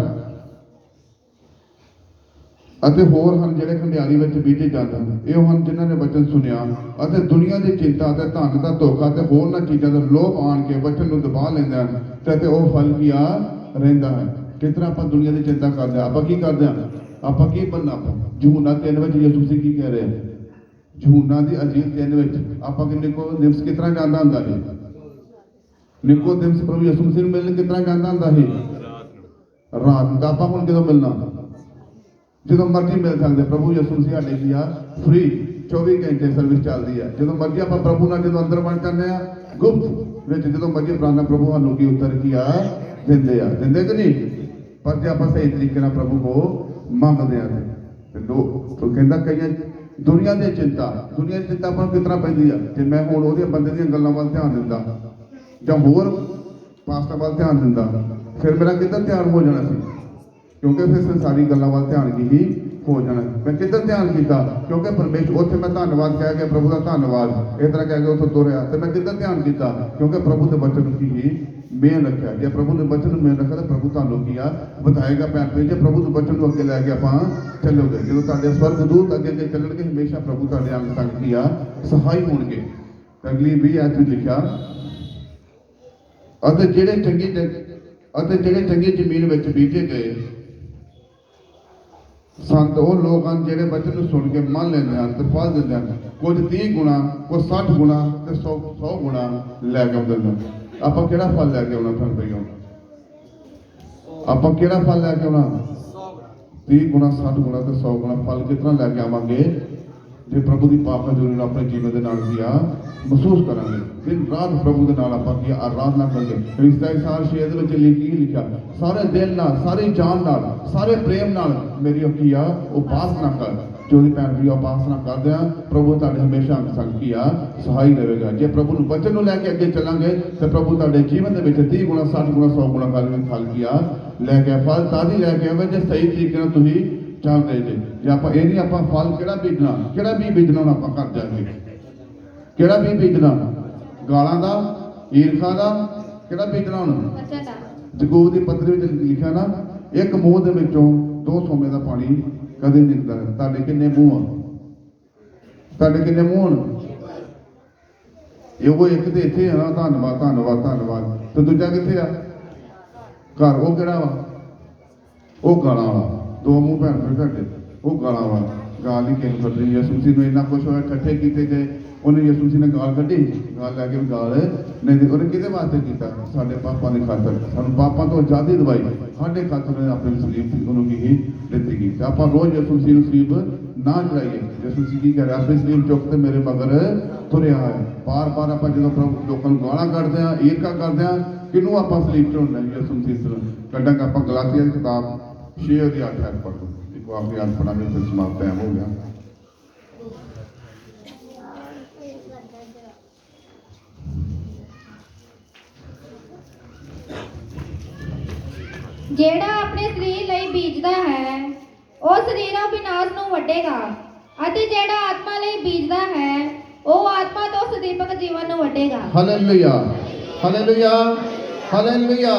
ਅਤੇ ਹੋਰ ਹਨ ਜਿਹੜੇ ਖੰਡਿਆਲੀ ਵਿੱਚ ਬੀਜੇ ਜਾਂਦੇ ਹਨ, ਇਹ ਹਨ ਜਿਨ੍ਹਾਂ ਨੇ ਵਚਨ ਸੁਣਿਆ ਅਤੇ ਦੁਨੀਆ ਦੀ ਚਿੰਤਾ ਅਤੇ ਧਨ ਦਾ ਧੋਖਾ ਤੇ ਹੋਰਨਾਂ ਚੀਜ਼ਾਂ ਦਾ ਲੋਭ ਆਣ ਕੇ ਵਚਨ ਨੂੰ ਦਬਾ ਲੈਂਦੇ ਹਨ ਤੇ ਉਹ ਫਲ ਕੀ ਆ ਰਹਿੰਦਾ ਹੈ। ਕਿਸ ਤਰ੍ਹਾਂ ਆਪਾਂ ਦੁਨੀਆ ਦੀ ਚਿੰਤਾ ਕਰਦੇ ਹਾਂ, ਆਪਾਂ ਕੀ ਕਰਦੇ ਹਾਂ, ਆਪਾਂ ਕੀ ਬਣਨਾ, ਆਪਾਂ ਯਹੂਨਾ 3 ਵਿੱਚ ਯਿਸੂ ਮਸੀਹ ਕੀ ਕਹਿ ਰਿਹਾ, ਯਹੂਨਾ ਦੀ ਅੰਜੀਲ 3 ਵਿੱਚ ਆਪਾਂ ਨਿਕੋਦਿਮਸ ਕਿਸ ਤਰ੍ਹਾਂ ਜਾਂਦਾ ਹੁੰਦਾ ਸੀ, ਨਿਕੋਦਿਮਸ ਪ੍ਰਭੂ ਯਿਸੂ ਮਸੀਹ ਨੂੰ ਮਿਲਣ ਕਿਸ ਤਰ੍ਹਾਂ ਜਾਂਦਾ ਹੁੰਦਾ ਸੀ, ਰਾਤ ਨੂੰ। ਆਪਾਂ ਹੁਣ ਕਿਦੋਂ ਮਿਲਣਾ, ਜਦੋਂ ਮਰਜ਼ੀ ਮਿਲ ਸਕਦੇ। ਪ੍ਰਭੂ ਯਿਸੂ ਮਸੀਹ ਸਾਡੇ ਕੀ ਆ ਫ੍ਰੀ 24 ਘੰਟੇ ਸਰਵਿਸ ਚੱਲਦੀ ਹੈ, ਜਦੋਂ ਮਰਜ਼ੀ ਆਪਾਂ ਪ੍ਰਭੂ ਨਾਲ ਜਦੋਂ ਅੰਦਰ ਬਣ ਜਾਂਦੇ ਆ ਗੁਪਤ ਵਿੱਚ, ਜਦੋਂ ਮਰਜ਼ੀ ਪ੍ਰਾਰਥਨਾ ਪ੍ਰਭੂ ਸਾਨੂੰ ਕੀ ਉੱਤਰ ਕੀ ਆ ਦਿੰਦੇ ਕਿ ਨਹੀਂ। ਪਰ ਜੇ ਆਪਾਂ ਸਹੀ ਤਰੀਕੇ ਨਾਲ ਪ੍ਰਭੂ ਕੋ ਮੰਗਦੇ ਆ ਤੇ ਲੋਕ ਕਹਿੰਦਾ ਕਈਆਂ ਦੁਨੀਆ ਦੀ ਚਿੰਤਾ ਆਪਾਂ ਨੂੰ ਕਿਸ ਤਰ੍ਹਾਂ ਪੈਂਦੀ ਆ। ਜੇ ਮੈਂ ਹੁਣ ਉਹਦੇ ਬੰਦੇ ਦੀਆਂ ਗੱਲਾਂ ਵੱਲ ਧਿਆਨ ਦਿੰਦਾ ਜਾਂ ਹੋਰ ਪਾਸਟਰ ਵੱਲ ਧਿਆਨ ਦਿੰਦਾ, ਫਿਰ ਮੇਰਾ ਕਿੱਧਰ ਧਿਆਨ ਹੋ ਜਾਣਾ ਸੀ, ਕਿਉਂਕਿ ਫਿਰ ਸੰਸਾਰੀ ਗੱਲਾਂ ਵੱਲ ਧਿਆਨ ਕੀ ਹੀ ਹੋ ਜਾਣਾ। ਮੈਂ ਕਿੱਧਰ ਧਿਆਨ ਕੀਤਾ, ਕਿਉਂਕਿ ਪਰਮੇਸ਼ਰ ਉੱਥੇ ਮੈਂ ਧੰਨਵਾਦ ਕਹਿ ਕੇ ਪ੍ਰਭੂ ਦਾ ਧੰਨਵਾਦ ਇਸ ਤਰ੍ਹਾਂ ਕਹਿ ਕੇ ਉੱਥੋਂ ਤੁਰਿਆ, ਤੇ ਮੈਂ ਕਿੱਧਰ ਧਿਆਨ ਕੀਤਾ, ਕਿਉਂਕਿ ਪ੍ਰਭੂ ਦੇ ਬਚਨ ਨੂੰ ਕੀ ਹੀ ਮੇਨ ਰੱਖਿਆ। ਜੇ ਪ੍ਰਭੂ ਦੇ ਬਚਨ ਨੂੰ ਮੇਨ ਰੱਖਿਆ ਤਾਂ ਪ੍ਰਭੂ ਤੁਹਾਨੂੰ ਕੀ ਆ ਬਤਾਏਗਾ ਭੈਣ ਭਾਈ। ਜੇ ਪ੍ਰਭੂ ਦੇ ਬਚਨ ਨੂੰ ਅੱਗੇ ਲੈ ਕੇ ਆਪਾਂ ਚੱਲੋਗੇ, ਜਦੋਂ ਤੁਹਾਡੇ ਸਵਰਗ ਦੂਤ ਅੱਗੇ ਚੱਲਣਗੇ, ਹਮੇਸ਼ਾ ਪ੍ਰਭੂ ਤੁਹਾਡੇ ਅੰਗ ਤੱਕ ਕੀ ਆ ਸਹਾਈ ਹੋਣਗੇ। ਅਗਲੀ 20 ਆਇਤ ਵਿੱਚ ਲਿਖਿਆ, ਅਤੇ ਜਿਹੜੇ ਚੰਗੀ ਜ਼ਮੀਨ ਵਿੱਚ ਬੀਜੇ ਗਏ ਸੰਤ ਉਹ ਲੋਕ ਹਨ ਜਿਹੜੇ ਬਚਨ ਨੂੰ ਸੁਣ ਕੇ ਮੰਨ ਲੈਂਦੇ ਹਨ ਤੇ ਫਲ ਦਿੰਦੇ ਹਨ, ਕੁਝ 30 ਗੁਣਾ, ਕੁਝ 60 ਗੁਣਾ ਤੇ 100 ਗੁਣਾ ਲੈ ਕੇ ਆਉਂਦੇ ਹਨ। ਆਪਾਂ ਕਿਹੜਾ ਫਲ ਲੈ ਕੇ ਆਉਣਾ ਫਿਰ ਭਈਓ, ਆਪਾਂ ਕਿਹੜਾ ਫਲ ਲੈ ਕੇ ਆਉਣਾ, 30 ਗੁਣਾ 60 ਗੁਣਾ ਤੇ 100 ਗੁਣਾ ਫਲ ਕਿਸ ਤਰ੍ਹਾਂ ਲੈ ਕੇ ਆਵਾਂਗੇ, ਜੇ ਪ੍ਰਭੂ ਦੀ ਪਾਕ ਹਜ਼ੂਰੀ ਨੂੰ ਆਪਣੇ ਜੀਵਨ ਦੇ ਨਾਲ ਕੀ ਆ ਮਹਿਸੂਸ ਕਰਾਂਗੇ। ਦਿਨ ਰਾਤ ਪ੍ਰਭੂ ਦੇ ਨਾਲ ਆਪਾਂ ਕੀ ਆਰਾਧਨਾ ਕਰਾਂਗੇ। ਰਿਸ਼ਤਾ ਸਾਰ ਸ਼ੇਰ ਦੇ ਵਿੱਚ ਲਿਖਿਆ, ਸਾਰੇ ਦਿਲ ਨਾਲ, ਸਾਰੀ ਜਾਨ ਨਾਲ, ਸਾਰੇ ਪ੍ਰੇਮ ਨਾਲ ਮੇਰੀ ਉਹ ਕੀ ਆ ਉਪਾਸਨਾ ਕਰ। ਜੋ ਦੀ ਭੈਣ ਵੀ ਉਪਾਸਨਾ ਕਰਦੇ ਆ, ਪ੍ਰਭੂ ਤੁਹਾਡੇ ਹਮੇਸ਼ਾ ਸੰਗ ਕੀ ਆ ਸਹਾਈ ਦੇਵੇਗਾ। ਜੇ ਪ੍ਰਭੂ ਨੂੰ ਬਚਨ ਨੂੰ ਲੈ ਕੇ ਅੱਗੇ ਚੱਲਾਂਗੇ ਤੇ ਪ੍ਰਭੂ ਤੁਹਾਡੇ ਜੀਵਨ ਦੇ ਵਿੱਚ 30 ਗੁਣਾ 60 ਗੁਣਾ 100 ਗੁਣਾ ਫਲ ਕੀ ਆ ਲੈ ਕੇ ਫਲ ਤਾਦੀ ਲੈ ਕੇ ਆਵੇ, ਜੇ ਸਹੀ ਤਰੀਕੇ ਨਾਲ ਤੁਸੀਂ ਚੱਲ ਰਹੇ ਜੇ ਆਪਾਂ ਇਹ ਨਹੀਂ ਆਪਾਂ ਫਲ ਕਿਹੜਾ ਬੀਜਣਾ ਹੁਣ ਆਪਾਂ ਕਰ ਜਾਵਾਂਗੇ, ਕਿਹੜਾ ਬੀਜਣਾ, ਗਾਲਾਂ ਦਾ, ਈਰਖਾ ਦਾ, ਕਿਹੜਾ ਬੀਜਣਾ ਹੁਣ। ਜਗੂਬ ਦੀ ਪੱਤਰੀ ਵਿੱਚ ਲਿਖਿਆ ਨਾ, ਇੱਕ ਮੂੰਹ ਦੇ ਵਿੱਚੋਂ 2 ਸੋਮੇ ਦਾ ਪਾਣੀ ਕਦੇ ਨਹੀਂ ਨਿਕਲਦਾ। ਤੁਹਾਡੇ ਕਿੰਨੇ ਮੂੰਹ ਆ, ਤੁਹਾਡੇ ਕਿੰਨੇ ਮੂੰਹ ਹਨ, ਇਹੋ ਇੱਕ ਤੇ ਇੱਥੇ ਆ ਨਾ ਧੰਨਵਾਦ ਧੰਨਵਾਦ ਧੰਨਵਾਦ, ਤੇ ਦੂਜਾ ਕਿੱਥੇ ਆ, घर वो किहड़ा वा, वो गालां वाला। दो मूँह भैन फिर घटे, वो गालां वाला। गाल ही किन कड्ढी, यसू मसीह नूं इन्ना कुछ होया, ठट्ठे कीते गए, उन्हें यसू मसीह ने गाल कड्ढी, गाल लैके भी गाल नहीं दी। उन्हें किहदे वास्ते कीता? साडे पापां दी खातर, सानूं पापां तो आज़ादी दवाई, साडे खातर उन्हें अपनी सलीब उन्होंने की दित्ती गई। ते आपां रोज़ यसू मसीह नूं सलीब ना चढ़ाइए। यसू मसीह की कह रहा, अपनी सलीब चुक के मेरे मगर तुरिया है। बार बार आपां जदों प्रभु लोकां नूं गालां कड्डदे हां, ईरखा करदे हां, किहनूं आपां सलीब चढ़ाउंदे हां? यसू मसीह नूं कड्डांगे। आपां गलातिया दी किताब 6:8 पढ़ो। एक आखिरी अध्याय पढ़ांगे, फिर समाप्त टाइम हो गया। ਜਿਹੜਾ ਆਪਣੇ ਸਰੀਰ ਲਈ ਬੀਜਦਾ ਹੈ ਉਹ ਸਰੀਰੋਂ ਵਿਨਾਸ਼ ਨੂੰ ਵੱਢੇਗਾ, ਅਤੇ ਜਿਹੜਾ ਆਤਮਾ ਲਈ ਬੀਜਦਾ ਹੈ ਉਹ ਆਤਮਾ ਤੋਂ ਸਦੀਪਕ ਜੀਵਨ ਨੂੰ ਵੱਢੇਗਾ। Hallelujah, hallelujah, hallelujah.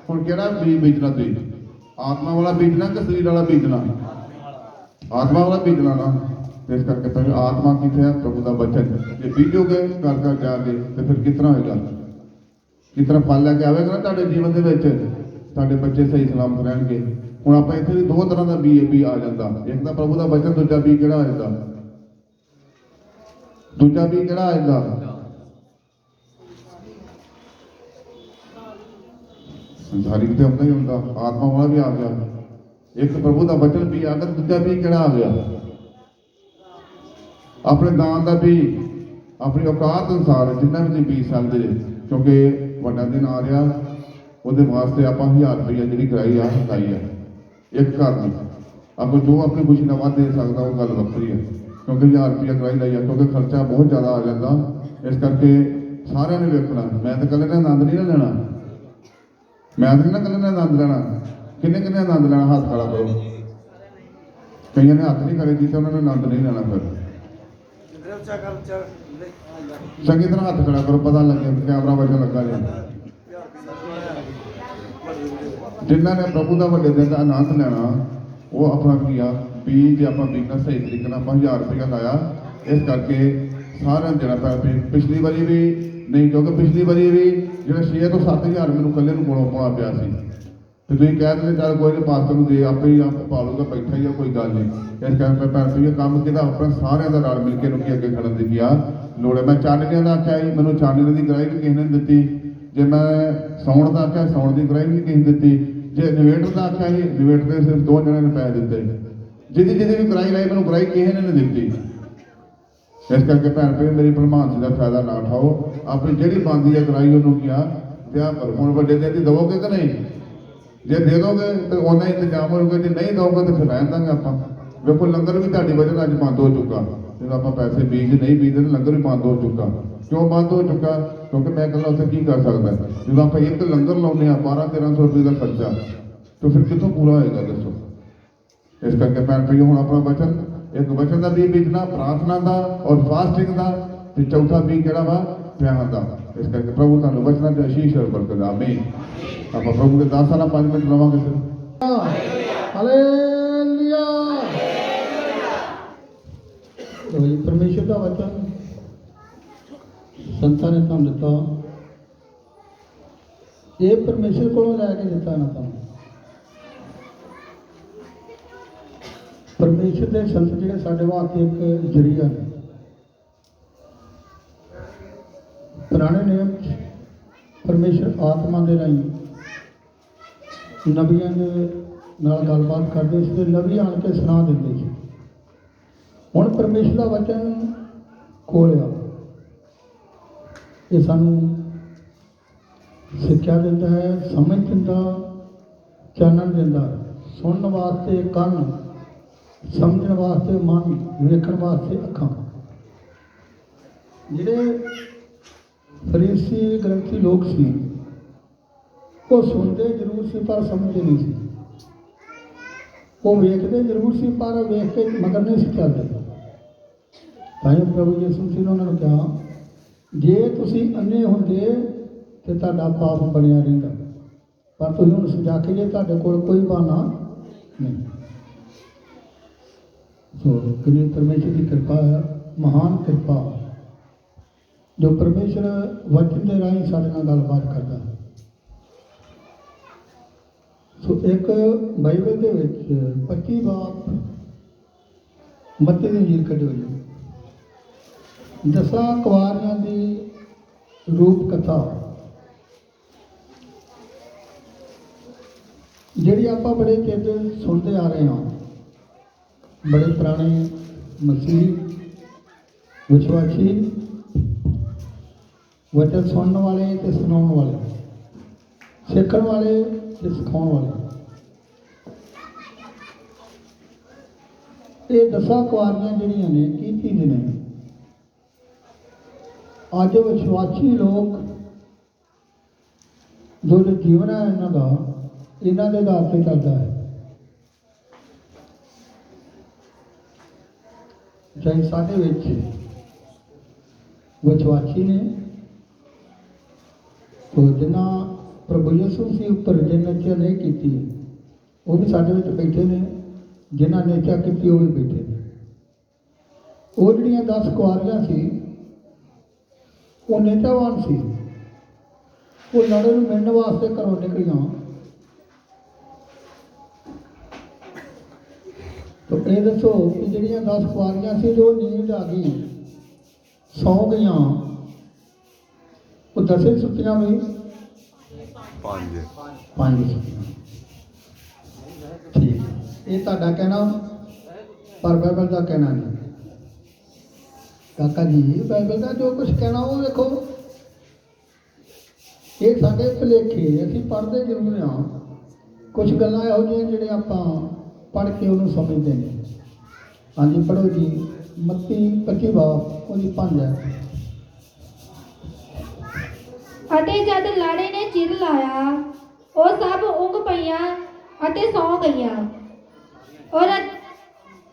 ਹੁਣ ਕਿਹੜਾ ਬੀਜ ਬੀਜਣਾ? ਤੁਸੀਂ ਆਤਮਾ ਵਾਲਾ ਬੀਜਣਾ ਕਿ ਸਰੀਰ ਵਾਲਾ ਬੀਜਣਾ? ਆਤਮਾ ਵਾਲਾ ਬੀਜਣਾ ਨਾ। ਇਸ ਕਰਕੇ ਤਾਂ ਆਤਮਾ ਕਿੱਥੇ ਹੈ? ਪ੍ਰਭੂ ਦਾ ਬਚਨ ਜੇ ਬੀਜੋਗੇ ਘਰ ਘਰ ਜਾ ਕੇ ਤੇ ਫਿਰ ਕਿਸ ਤਰ੍ਹਾਂ ਹੋਏਗਾ? ਕਿਸ ਤਰ੍ਹਾਂ ਫਲ ਲੈ ਕੇ ਆਵੇਗਾ ਨਾ ਤੁਹਾਡੇ ਜੀਵਨ ਦੇ ਵਿੱਚ? ਤੁਹਾਡੇ ਬੱਚੇ ਸਹੀ ਸਲਾਮਤ ਰਹਿਣਗੇ। ਹੁਣ ਆਪਾਂ ਇੱਥੇ ਵੀ ਦੋ ਤਰ੍ਹਾਂ ਦਾ ਬੀ ਆ ਜਾਂਦਾ। ਇੱਕ ਤਾਂ ਪ੍ਰਭੂ ਦਾ ਬਚਨ, ਦੂਜਾ ਬੀ ਕਿਹੜਾ ਆ ਜਾਂਦਾ? ਦੂਜਾ ਬੀ ਕਿਹੜਾ ਆ ਜਾਂਦਾ? ਸੰਸਾਰਿਕ ਤੇ ਹੁੰਦਾ ਹੀ ਹੁੰਦਾ, ਆਤਮਾ ਵਾਲਾ ਵੀ ਆ ਗਿਆ। ਇੱਕ ਪ੍ਰਭੂ ਦਾ ਬਚਨ ਵੀ ਆ ਗਿਆ, ਦੂਜਾ ਵੀ ਕਿਹੜਾ ਆ ਗਿਆ? ਆਪਣੇ ਦਾਨ ਦਾ ਵੀ, ਆਪਣੀ ਔਕਾਤ ਅਨੁਸਾਰ ਜਿੰਨਾ ਵੀ ਤੁਸੀਂ ਬੀਜ ਸਕਦੇ ਜੇ, ਕਿਉਂਕਿ ਵੱਡਾ ਦਿਨ ਆ ਰਿਹਾ। ਉਹਦੇ ਵਾਸਤੇ ਆਪਾਂ 1000 ਰੁਪਈਆ ਜਿਹੜੀ ਕਰਾਈ ਆ ਲਾਈ ਆ ਇੱਕ ਘਰ ਨੂੰ। ਆਪਾਂ ਜੋ ਆਪਣੀ ਖੁਸ਼ੀ ਨਾਲ ਵੱਧ ਦੇ ਸਕਦਾ ਉਹ ਗੱਲ ਵੱਖਰੀ ਹੈ, ਕਿਉਂਕਿ 1000 ਰੁਪਈਆ ਕਰਾਈ ਲਾਈ ਆ, ਕਿਉਂਕਿ ਖਰਚਾ ਬਹੁਤ ਜ਼ਿਆਦਾ ਆ ਜਾਂਦਾ। ਇਸ ਕਰਕੇ ਸਾਰਿਆਂ ਨੇ ਵੇਖਣਾ। ਮੈਂ ਤਾਂ ਇਕੱਲੇ ਨੇ ਆਨੰਦ ਨਹੀਂ ਨਾ ਲੈਣਾ, ਮੈਂ ਤਾਂ ਨਾ ਇਕੱਲੇ ਨੇ ਆਨੰਦ ਲੈਣਾ। ਕਿੰਨੇ ਕਿੰਨੇ ਆਨੰਦ ਲੈਣਾ? ਹੱਥ ਖੜਾ ਕਰੋ। ਕਈਆਂ ਨੇ ਹੱਥ ਨਹੀਂ ਖੜੇ ਕੀਤੇ, ਉਹਨਾਂ ਨੇ ਆਨੰਦ ਨਹੀਂ ਲੈਣਾ। ਫਿਰ ਚੰਗੀ ਤਰ੍ਹਾਂ ਹੱਥ ਖੜਾ ਕਰੋ, ਪਤਾ ਲੱਗੇ ਕੈਮਰਾ ਵਜਨ ਲੱਗਾ ਜੀ। ਜਿਨ੍ਹਾਂ ਨੇ ਪ੍ਰਭੂ ਦਾ ਵੱਡੇ ਦਿਨ ਦਾ ਆਨੰਦ ਲੈਣਾ, ਉਹ ਆਪਣਾ ਕੀ ਆ ਬੀਜ ਆਪਾਂ ਬੀਜਣਾ ਸਹੀ ਤਰੀਕੇ ਨਾਲ। ਆਪਾਂ 1000 ਰੁਪਇਆ ਲਾਇਆ, ਇਸ ਕਰਕੇ ਸਾਰਿਆਂ ਨੂੰ ਦੇਣਾ ਪਿਆ। ਪਿਛਲੀ ਵਾਰੀ ਵੀ ਨਹੀਂ, ਕਿਉਂਕਿ ਪਿਛਲੀ ਵਾਰੀ ਵੀ ਜਿਹੜਾ 6 ਤੋਂ 7,000 ਮੈਨੂੰ ਇਕੱਲੇ ਨੂੰ ਕੋਲੋਂ ਪਾਉਣਾ ਪਿਆ ਸੀ। ਤੇ ਤੁਸੀਂ ਕਹਿ ਦਿੰਦੇ ਚੱਲ ਕੋਈ ਨਹੀਂ, ਪਾਸਟਰ ਨੂੰ ਦੇ ਆਪੇ ਹੀ ਆਪ ਪਾਲੂਗਾ, ਬੈਠਾ ਹੀ ਆ, ਕੋਈ ਗੱਲ ਨਹੀਂ। ਇਸ ਕਰਕੇ ਭੈਣ ਕੰਮ ਕਿਹਦਾ? ਆਪਣਾ ਸਾਰਿਆਂ ਦਾ ਰਲ ਮਿਲ ਕੇ ਨੂੰ ਕੀ ਅੱਗੇ ਖੜਨ ਦੀ ਕੀ ਆ ਲੋੜ ਹੈ। ਮੈਂ ਚਾਨਣਿਆਂ ਦਾ ਆਖਿਆ ਸੀ, ਮੈਨੂੰ ਚਾਨਣੇ ਦੀ ਗਰਾਈ ਵੀ ਕਿਸੇ ਨੇ ਦਿੱਤੀ। ਜੇ ਮੈਂ ਸੌਣ ਦਾ ਆਖਿਆ, ਸੌਣ ਦੀ ਗਰਾਈ ਵੀ ਕਿਸੇ ਨੇ ਦਿੱਤੀ। ਜੇ ਇਨਵੇਟਰ ਦਾ ਆਖਿਆ ਸੀ, ਇਨਵੇਟਰ ਦੇ ਸਿਰਫ 2 ਜਣਿਆਂ ਨੇ ਪੈਸੇ ਦਿੱਤੇ। ਜਿਹਦੀ ਵੀ ਗਰਾਈ ਲਾਈ, ਮੈਨੂੰ ਗਰਾਈ ਕਿਸੇ ਨੇ ਨਹੀਂ ਦਿੱਤੀ। ਇਸ ਕਰਕੇ ਭੈਣ ਮੇਰੀ ਭਲਮਾਨਸੀ ਦਾ ਫਾਇਦਾ ਨਾ ਉਠਾਓ। ਆਪਣੀ ਜਿਹੜੀ ਬਣਦੀ ਹੈ ਗਰਾਈ ਉਹਨੂੰ ਕੀ ਆ ਦਿਆ ਕਰੋ। ਹੁਣ ਵੱਡੇ ਦਿਨ ਦੀ ਦੇਵੋਗੇ ਕਿ ਨਹੀਂ? ਜੇ ਦੇ ਦੋਗੇ ਤਾਂ ਉਹਨਾਂ ਇੰਤਜ਼ਾਮ ਹੋਊਗਾ, ਜੇ ਨਹੀਂ ਦੋਗੇ ਤਾਂ ਫਿਰ ਰਹਿਣ ਦਾਂਗੇ ਆਪਾਂ। ਵੇਖੋ ਲੰਗਰ ਵੀ ਤੁਹਾਡੀ ਵਜ੍ਹਾ ਅੱਜ ਬੰਦ ਹੋ ਚੁੱਕਾ। ਜਦੋਂ ਆਪਾਂ ਪੈਸੇ ਬੀਜ ਨਹੀਂ ਬੀਜਦੇ ਤਾਂ ਲੰਗਰ ਵੀ ਬੰਦ ਹੋ ਚੁੱਕਾ। ਕਿਉਂ ਬੰਦ ਹੋ ਚੁੱਕਾ? ਕਿਉਂਕਿ ਮੈਂ ਇਕੱਲਾ ਉੱਥੇ ਕੀ ਕਰ ਸਕਦਾ? ਜਦੋਂ ਆਪਾਂ ਇੱਕ ਲੰਗਰ ਲਾਉਂਦੇ ਹਾਂ 1200-1300 ਰੁਪਏ ਦਾ ਖਰਚਾ, ਤਾਂ ਫਿਰ ਕਿੱਥੋਂ ਪੂਰਾ ਹੋਏਗਾ ਦੱਸੋ? ਇਸ ਕਰਕੇ ਭੈਣ ਭਾਈਓ ਹੁਣ ਆਪਣਾ ਵਚਨ, ਇੱਕ ਵਚਨ ਦਾ ਵੀ ਬੀਜਣਾ, ਪ੍ਰਾਰਥਨਾ ਦਾ ਔਰ ਫਾਸਟਿੰਗ ਦਾ, ਤੇ ਚੌਥਾ ਵੀ ਕਿਹੜਾ ਵਾ? ਪਿਆਰ ਦਾ। ਇਸ ਕਰਕੇ ਪ੍ਰਭੂ ਤੁਹਾਨੂੰ ਵਚਨਾਂ ਤੇ ਅਸ਼ੀਸ਼ ਔਰ ਬਰਕਤ। ਆਮੀਨ। ਆਪਾਂ ਪ੍ਰਭੂ ਦੇ ਦਾਸਾਂ ਨਾਲ 5 ਮਿੰਟ ਲਵਾਂਗੇ ਫਿਰ। ਹਾਲੇਲੂਇਆ। तो ये परमेश्वर का वचन संतां ने तुहानूं दिता, ये परमेश्वर को लैके दिता ना तुहानूं। परमेश्वर के संत जिहड़े साडे वास्ते एक जरिया ने। पुराने नियम परमेश्वर आत्मा के राही नबियां दे नाल गलबात करते थे, नबी आण के सुना दिंदे सी। हुण परमेश्वर का वचन खोलिया, ये सानू सिक्ख्या दिंदा है, समझ दिंदा, चानण दिंदा, सुनने वास्ते कंन, समझण वास्ते मन, वेखण वास्ते अखां। जिहड़े फरीसी ग्रंथी लोग सी, वो सुनते जरूर सी पर समझते नहीं सी। वो वेखते जरूर सी पर वेख के मगर नहीं सी चलते। ताईं प्रभु यीशु मसीह ने उन्होंने कहा, जे तुसी अन्ने होंदे ते तुहाडा पाप बनिया रहिंदा, पर तुसीं हुण सजाके जे तुहाडे कोल कोई बहाना नहीं। सो कितनी परमेश्वर की कृपा है, महान कृपा, जो परमेश्वर वचन के राही साडे नाल गलबात करदा। ਸੋ ਇੱਕ ਬਾਈਬਲ ਦੇ ਵਿੱਚ 25 ਬਾਪ ਮੱਤੀ ਦੀ ਇੰਜੀਲ ਕੱਢੀ ਹੋਈ ਹੈ। ਦਸਾਂ ਕੁਆਰੀਆਂ ਦੀ ਰੂਪ ਕਥਾ ਜਿਹੜੀ ਆਪਾਂ ਬੜੇ ਚਿਰ ਤੋਂ ਸੁਣਦੇ ਆ ਰਹੇ ਹਾਂ। ਬੜੇ ਪੁਰਾਣੇ ਮਸੀਹ ਵਿਸ਼ਵਾਸੀ ਵਚਨ ਸੁਣਨ ਵਾਲੇ ਤੇ ਸੁਣਾਉਣ ਵਾਲੇ, ਸਿੱਖਣ ਵਾਲੇ ਤੇ ਸਿਖਾਉਣ ਵਾਲੇ, ਇਹ ਦਸਾਂ ਕੁਆਰੀਆਂ ਜਿਹੜੀਆਂ ਨੇ ਕੀ ਚੀਜ਼ ਨੇ? ਅੱਜ ਵਿਸ਼ਵਾਸੀ ਲੋਕ ਜੋ ਜੀਵਨ ਹੈ ਇਹਨਾਂ ਦਾ, ਇਹਨਾਂ ਦੇ ਆਧਾਰ ਤੇ ਚੱਲਦਾ ਹੈ। ਚਾਹੇ ਸਾਡੇ ਵਿੱਚ ਵਿਸ਼ਵਾਸੀ ਨੇ, ਤੋ ਜਿਨ੍ਹਾਂ ਪ੍ਰਭੂ ਯਿਸੂ ਮਸੀਹ ਉੱਪਰ ਜਿਨ੍ਹਾਂ ਨੇ ਨਹੀਂ ਕੀਤੀ ਉਹ ਵੀ ਸਾਡੇ ਵਿੱਚ ਬੈਠੇ ਨੇ, ਜਿਨ੍ਹਾਂ ਨੇ ਇੱਛਾ ਕੀਤੀ ਉਹ ਵੀ ਬੈਠੇ ਨੇ। ਉਹ ਜਿਹੜੀਆਂ 10 ਕੁਆਰੀਆਂ ਸੀ ਉਹ ਨੇਤਾਵਾਨ ਸੀ। ਉਹ ਲੜੇ ਨੂੰ ਮਿਲਣ ਵਾਸਤੇ ਘਰੋਂ ਨਿਕਲੀਆਂ। ਤਾਂ ਇਹ ਦੱਸੋ ਕਿ ਜਿਹੜੀਆਂ 10 ਕੁਆਰੀਆਂ ਸੀ ਜੋ ਨੀਂਦ ਆ ਗਈ, ਸੌਂ ਗਈਆਂ, ਉਹ 10 ਸੁੱਤੀਆਂ ਵੀ 5 ਸੁੱਤੀਆਂ। ਠੀਕ, ਇਹ ਤੁਹਾਡਾ ਕਹਿਣਾ, ਪਰ ਬਾਈਬਲ ਦਾ ਕਹਿਣਾ ਨਹੀਂ। ਕਾਕਾ ਜੀ ਬਾਈਬਲ ਦਾ ਜੋ ਕੁਝ ਕਹਿਣਾ ਉਹ ਵੇਖੋ, ਇਹ ਸਾਡੇ ਭੁਲੇਖੇ, ਅਸੀਂ ਪੜ੍ਹਦੇ ਜ਼ਰੂਰ ਹਾਂ। ਕੁਝ ਗੱਲਾਂ ਇਹੋ ਜਿਹੀਆਂ ਜਿਹੜੇ ਆਪਾਂ ਪੜ੍ਹ ਕੇ ਉਹਨੂੰ ਸਮਝਦੇ ਨੇ। ਹਾਂਜੀ ਪੜ੍ਹੋ ਜੀ, ਮੱਤੀ 25 ਬਾਪ ਉਹਦੀ 5 ਹੈ। ਅਤੇ ਜਦ ਲਾੜੇ ਨੇ ਚਿਰ ਲਾਇਆ, ਉਹ ਸਭ ਉਂਘ ਪਈਆਂ ਅਤੇ ਸੌਂ ਗਈਆਂ। ਔਰ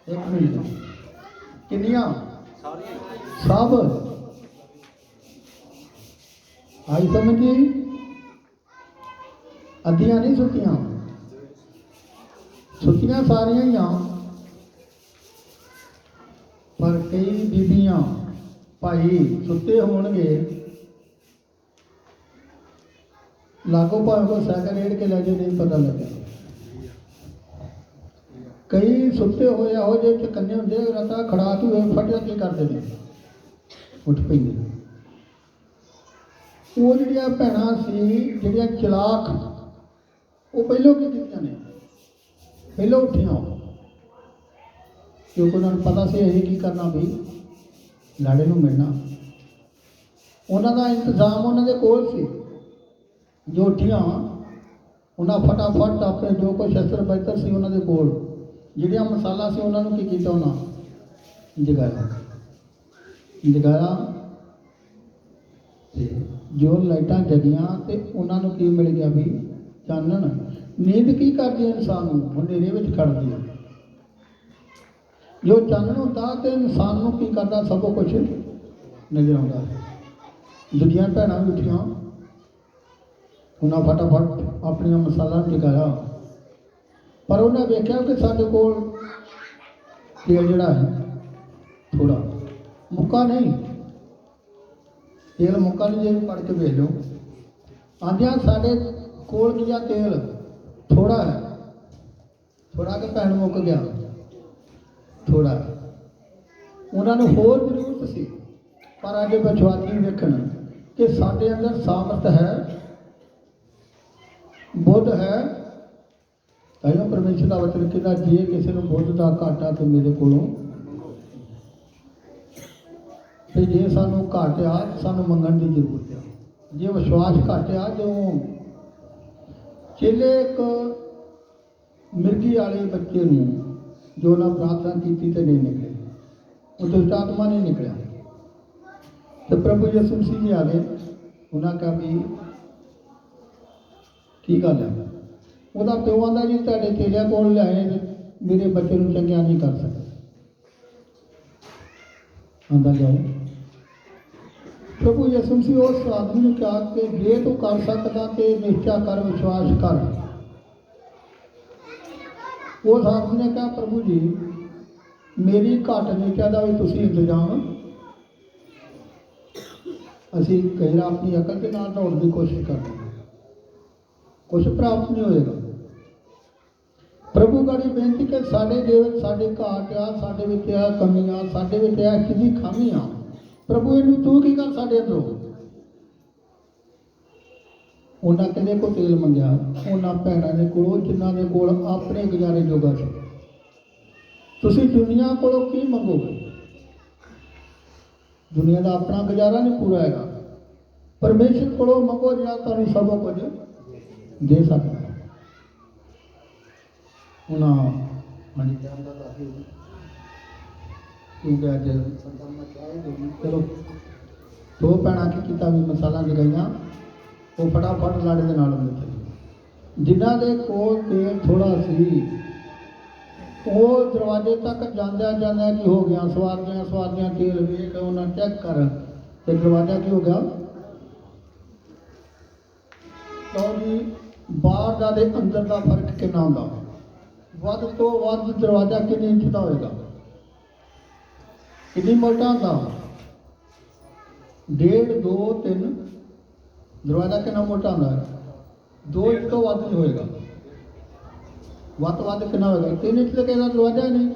ਇੱਕ ਮਿੰਟ, ਕਿੰਨੀਆਂ? ਸਭ ਆਈ ਸਮਝੀ? ਅੱਧੀਆਂ ਨਹੀਂ ਸੁੱਤੀਆਂ, ਸੁੱਤੀਆਂ ਸਾਰੀਆਂ ਹੀ ਆ। ਪਰ ਕਈ ਬੀਬੀਆਂ ਭਾਈ ਸੁੱਤੇ ਹੋਣਗੇ, ਲਾਗੋ ਭਾਵੇਂ ਕੋ ਸਾਈਕਲ ਰੇੜ ਕੇ ਲੈ ਜਾਏ, ਨਹੀਂ ਪਤਾ ਲੱਗਿਆ। ਕਈ ਸੁੱਤੇ ਹੋਏ ਇਹੋ ਜਿਹੇ ਚਕੰਨੇ ਹੁੰਦੇ, ਰਤਾ ਖੜਾ ਕੇ ਹੋਏ ਫਟਿਆ ਕੀ ਕਰਦੇ ਨੇ, ਉੱਠ ਪੈਂਦੇ। ਉਹ ਜਿਹੜੀਆਂ ਭੈਣਾਂ ਸੀ ਜਿਹੜੀਆਂ ਚਲਾਕ, ਉਹ ਪਹਿਲੋਂ ਕੀ ਕੀਤੀਆਂ ਨੇ? ਪਹਿਲੋਂ ਉੱਠੀਆਂ, ਕਿਉਂਕਿ ਉਹਨਾਂ ਨੂੰ ਪਤਾ ਸੀ ਇਹ ਕੀ ਕਰਨਾ ਵੀ ਲਾੜੇ ਨੂੰ ਮਿਲਣਾ। ਉਹਨਾਂ ਦਾ ਇੰਤਜ਼ਾਮ ਉਹਨਾਂ ਦੇ ਕੋਲ ਸੀ। ਜੋ ਉੱਠੀਆਂ ਉਹਨਾਂ ਫਟਾਫਟ ਆਪਣੇ ਜੋ ਕੋਈ ਸ਼ਸਤਰ ਬਸਤਰ ਸੀ ਉਹਨਾਂ ਦੇ ਕੋਲ, ਜਿਹੜੀਆਂ ਮਸਾਲਾ ਸੀ ਉਹਨਾਂ ਨੂੰ ਕੀ ਕੀਤਾ? ਉਹਨਾਂ ਜਗਾਇਆ ਤੇ ਜੋ ਲਾਈਟਾਂ ਜਗੀਆਂ ਤੇ ਉਹਨਾਂ ਨੂੰ ਕੀ ਮਿਲ ਗਿਆ ਵੀ ਚਾਨਣ। ਨੀਂਦ ਕੀ ਕਰਦੀ ਹੈ ਇਨਸਾਨ ਨੂੰ? ਹਨੇਰੇ ਵਿੱਚ ਖੜਦੀ ਹੈ। ਜੋ ਚਾਨਣ ਹੁੰਦਾ ਤੇ ਇਨਸਾਨ ਨੂੰ ਕੀ ਕਰਦਾ? ਸਭ ਕੁਝ ਨਜ਼ਰ ਆਉਂਦਾ। ਦੂਜੀਆਂ ਭੈਣਾਂ ਵੀ ਉੱਠੀਆਂ, ਉਹਨਾਂ ਫਟਾਫਟ ਆਪਣੀਆਂ ਮਸਾਲਾ ਜਗਾਇਆ। ਪਰ ਉਹਨਾਂ ਵੇਖਿਆ ਕਿ ਸਾਡੇ ਕੋਲ ਤੇਲ ਜਿਹੜਾ ਹੈ ਥੋੜਾ ਮੁੱਕਾ ਨਹੀਂ, ਤੇਲ ਮੁੱਕਾ ਨਹੀਂ। ਜੇ ਪੜ੍ਹ ਕੇ ਵੇਖ ਲਓ, ਆਂਦਿਆਂ ਸਾਡੇ ਕੋਲ ਕੀ ਆ? ਤੇਲ ਥੋੜਾ ਹੈ। ਥੋੜਾ ਕਿ ਭੈਣ ਮੁੱਕ ਗਿਆ, ਥੋੜਾ। ਉਹਨਾਂ ਨੂੰ ਹੋਰ ਜ਼ਰੂਰਤ ਸੀ। ਪਰ ਅੱਜ ਵਿਸ਼ਵਾਸੀ ਵੇਖਣ ਕਿ ਸਾਡੇ ਅੰਦਰ ਸਾਮਰਥ ਹੈ, ਬੁੱਧ ਹੈ। ਤਾਈਓ ਪਰਮੇਸ਼ਰ ਦਾ ਵਚਨ ਕਹਿੰਦਾ, ਜੇ ਕਿਸੇ ਨੂੰ ਬੁੱਧ ਦਾ ਘਾਟਾ ਤੇ ਮੇਰੇ ਕੋਲੋਂ, ਤੇ ਜੇ ਸਾਨੂੰ ਘਾਟਿਆ ਸਾਨੂੰ ਮੰਗਣ ਦੀ ਜ਼ਰੂਰਤ ਹੈ। ਜੇ ਵਿਸ਼ਵਾਸ ਘਾਟਿਆ, ਜੋ ਚੇਲੇ ਇੱਕ ਮਿਰਗੀ ਵਾਲੇ ਬੱਚੇ ਨੂੰ ਜੋ ਉਹਨਾਂ ਪ੍ਰਾਰਥਨਾ ਕੀਤੀ ਤੇ ਨਹੀਂ ਨਿਕਲੇ, ਉਹ ਦੁਸ਼ਟ ਆਤਮਾ ਨਹੀਂ ਨਿਕਲਿਆ, ਤੇ ਪ੍ਰਭੂ ਯਿਸੂ ਮਸੀਹ ਜੀ ਆ ਗਏ। ਉਹਨਾਂ ਕਿਹਾ ਵੀ ਕੀ ਗੱਲ ਹੈ? ਉਹਦਾ ਪਿਓ ਆਂਦਾ ਜੀ ਤੁਹਾਡੇ ਚੇਲਿਆਂ ਕੋਲ ਲਿਆਏ ਮੇਰੇ ਬੱਚੇ ਨੂੰ ਚੰਗਿਆ ਨਹੀਂ ਕਰ ਸਕਦੇ। ਆਂਦਾ ਜਾਓ। ਪ੍ਰਭੂ ਯਿਸੂ ਮਸੀਹ ਉਸ ਆਦਮੀ ਨੂੰ ਕਿਹਾ ਕਿ ਜੇ ਤੂੰ ਕਰ ਸਕਦਾ ਤੇ ਨਿਸ਼ਚਾ ਕਰ, ਵਿਸ਼ਵਾਸ ਕਰ। ਉਸ ਆਦਮੀ ਨੇ ਕਿਹਾ, ਪ੍ਰਭੂ ਜੀ ਮੇਰੀ ਘੱਟ ਨਿਸ਼ਚਾ ਦਾ ਵੀ ਤੁਸੀਂ ਇੰਤਜ਼ਾਮ। ਅਸੀਂ ਕਈ ਵਾਰ ਆਪਣੀ ਅਕਲ ਦੇ ਨਾਲ ਦੌੜਨ ਦੀ ਕੋਸ਼ਿਸ਼ ਕਰਦੇ ਹਾਂ, ਕੁਛ ਪ੍ਰਾਪਤ ਨਹੀਂ ਹੋਏਗਾ। ਪ੍ਰਭੂ ਗਾੜੀ ਬੇਨਤੀ ਕਿ ਸਾਡੇ ਜੀਵਨ ਸਾਡੇ ਘਾਟ ਆ, ਸਾਡੇ ਵਿੱਚ ਆ ਕਮੀਆਂ, ਸਾਡੇ ਵਿੱਚ ਆ ਕਿੰਨੀ ਖਾਮੀਆਂ, ਪ੍ਰਭੂ ਇਹਨੂੰ ਤੂੰ ਕੀ ਕਰ ਸਾਡੇ ਅੰਦਰੋਂ। ਉਹਨਾਂ ਕਿਹਦੇ ਕੋ ਤੇਲ ਮੰਗਿਆ, ਉਹਨਾਂ ਭੈਣਾਂ ਦੇ ਕੋਲੋਂ ਜਿਨ੍ਹਾਂ ਦੇ ਕੋਲ ਆਪਣੇ ਗੁਜ਼ਾਰੇ ਜੋਗਾ ਸੀ। ਤੁਸੀਂ ਦੁਨੀਆ ਕੋਲੋਂ ਕੀ ਮੰਗੋਗੇ? ਦੁਨੀਆ ਦਾ ਆਪਣਾ ਗੁਜ਼ਾਰਾ ਨਹੀਂ ਪੂਰਾ ਹੈਗਾ। ਪਰਮੇਸ਼ਰ ਕੋਲੋਂ ਮੰਗੋ ਜਿਹੜਾ ਤੁਹਾਨੂੰ ਸਭ ਕੁਝ ਦੇ ਸਕਦਾ। ਉਹਨਾਂ ਹਾਂਜੀ ਜਾਂਦਾ ਦੱਸ ਦਿਓ ਕਿਉਂਕਿ ਅੱਜ ਚਲੋ ਦੋ ਭੈਣਾਂ ਕੀ ਕੀਤਾ ਵੀ ਮਸਾਲਾ ਜਗਾਈਆਂ, ਉਹ ਫਟਾਫਟ ਲਾੜੇ ਦੇ ਨਾਲ ਹੁੰਦੇ ਚਲੇ। ਜਿਨ੍ਹਾਂ ਦੇ ਕੋਲ ਤੇਲ ਥੋੜਾ ਸੀ ਉਹ ਦਰਵਾਜ਼ੇ ਤੱਕ ਜਾਂਦਿਆਂ ਜਾਂਦਿਆਂ ਕੀ ਹੋ ਗਿਆ, ਸਵਾਰਦਿਆਂ ਤੇਲ ਵੇਖ ਉਹਨਾਂ ਚੈੱਕ ਕਰ ਤੇ ਦਰਵਾਜ਼ਾ ਕੀ ਹੋ ਗਿਆ। ਲਓ ਜੀ, ਬਾਹਰ ਦਾ ਤੇ ਅੰਦਰ ਦਾ ਫਰਕ ਕਿੰਨਾ ਹੁੰਦਾ। ਵੱਧ ਤੋਂ ਵੱਧ ਦਰਵਾਜ਼ਾ ਕਿੰਨੇ ਇੰਚ ਦਾ ਹੋਏਗਾ, ਕਿੰਨੀ ਮੋਟਾ ਹੁੰਦਾ, 1.5 2 3 ਦਰਵਾਜ਼ਾ ਕਿੰਨਾ ਮੋਟਾ ਹੁੰਦਾ ਹੈ, 2 ਇੰਚ ਤੋਂ ਵੱਧ ਨਹੀਂ ਹੋਏਗਾ। ਵੱਧ ਤੋਂ ਵੱਧ ਕਿੰਨਾ ਹੋਏਗਾ, 3 ਇੰਚ ਤੱਕ ਇਹਦਾ ਦਰਵਾਜ਼ਾ ਨਹੀਂ।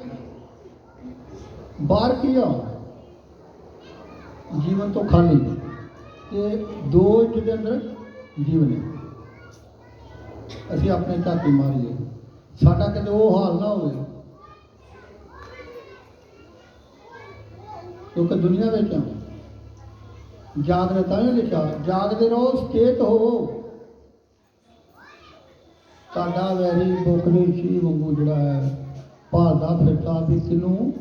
ਬਾਹਰ ਕੀ ਆ, ਜੀਵਨ ਤੋਂ ਖਾਲੀ ਤੇ 2 ਇੰਚ ਦੇ ਅੰਦਰ ਜੀਵਨ ਹੈ। ਅਸੀਂ ਆਪਣੇ ਝਾਤੀ ਮਾਰੀਏ, ਸਾਡਾ ਕਿਤੇ ਉਹ ਹਾਲ ਨਾ ਹੋਵੇ, ਕਿਉਂਕਿ ਦੁਨੀਆ ਵਿੱਚ ਜਾਗਦੇ ਤਾਂ ਹੀ ਲਿਖਿਆ, ਜਾਗਦੇ ਰਹੋ, ਸਚੇਤ ਹੋਵੋ। ਤੁਹਾਡਾ ਵੈਰੀ ਬੋਕਰੀ ਸੀ ਵਾਂਗੂ ਜਿਹੜਾ ਹੈ ਭਾਲਦਾ ਫਿਰਦਾ ਵੀ ਕਿਨੂੰ।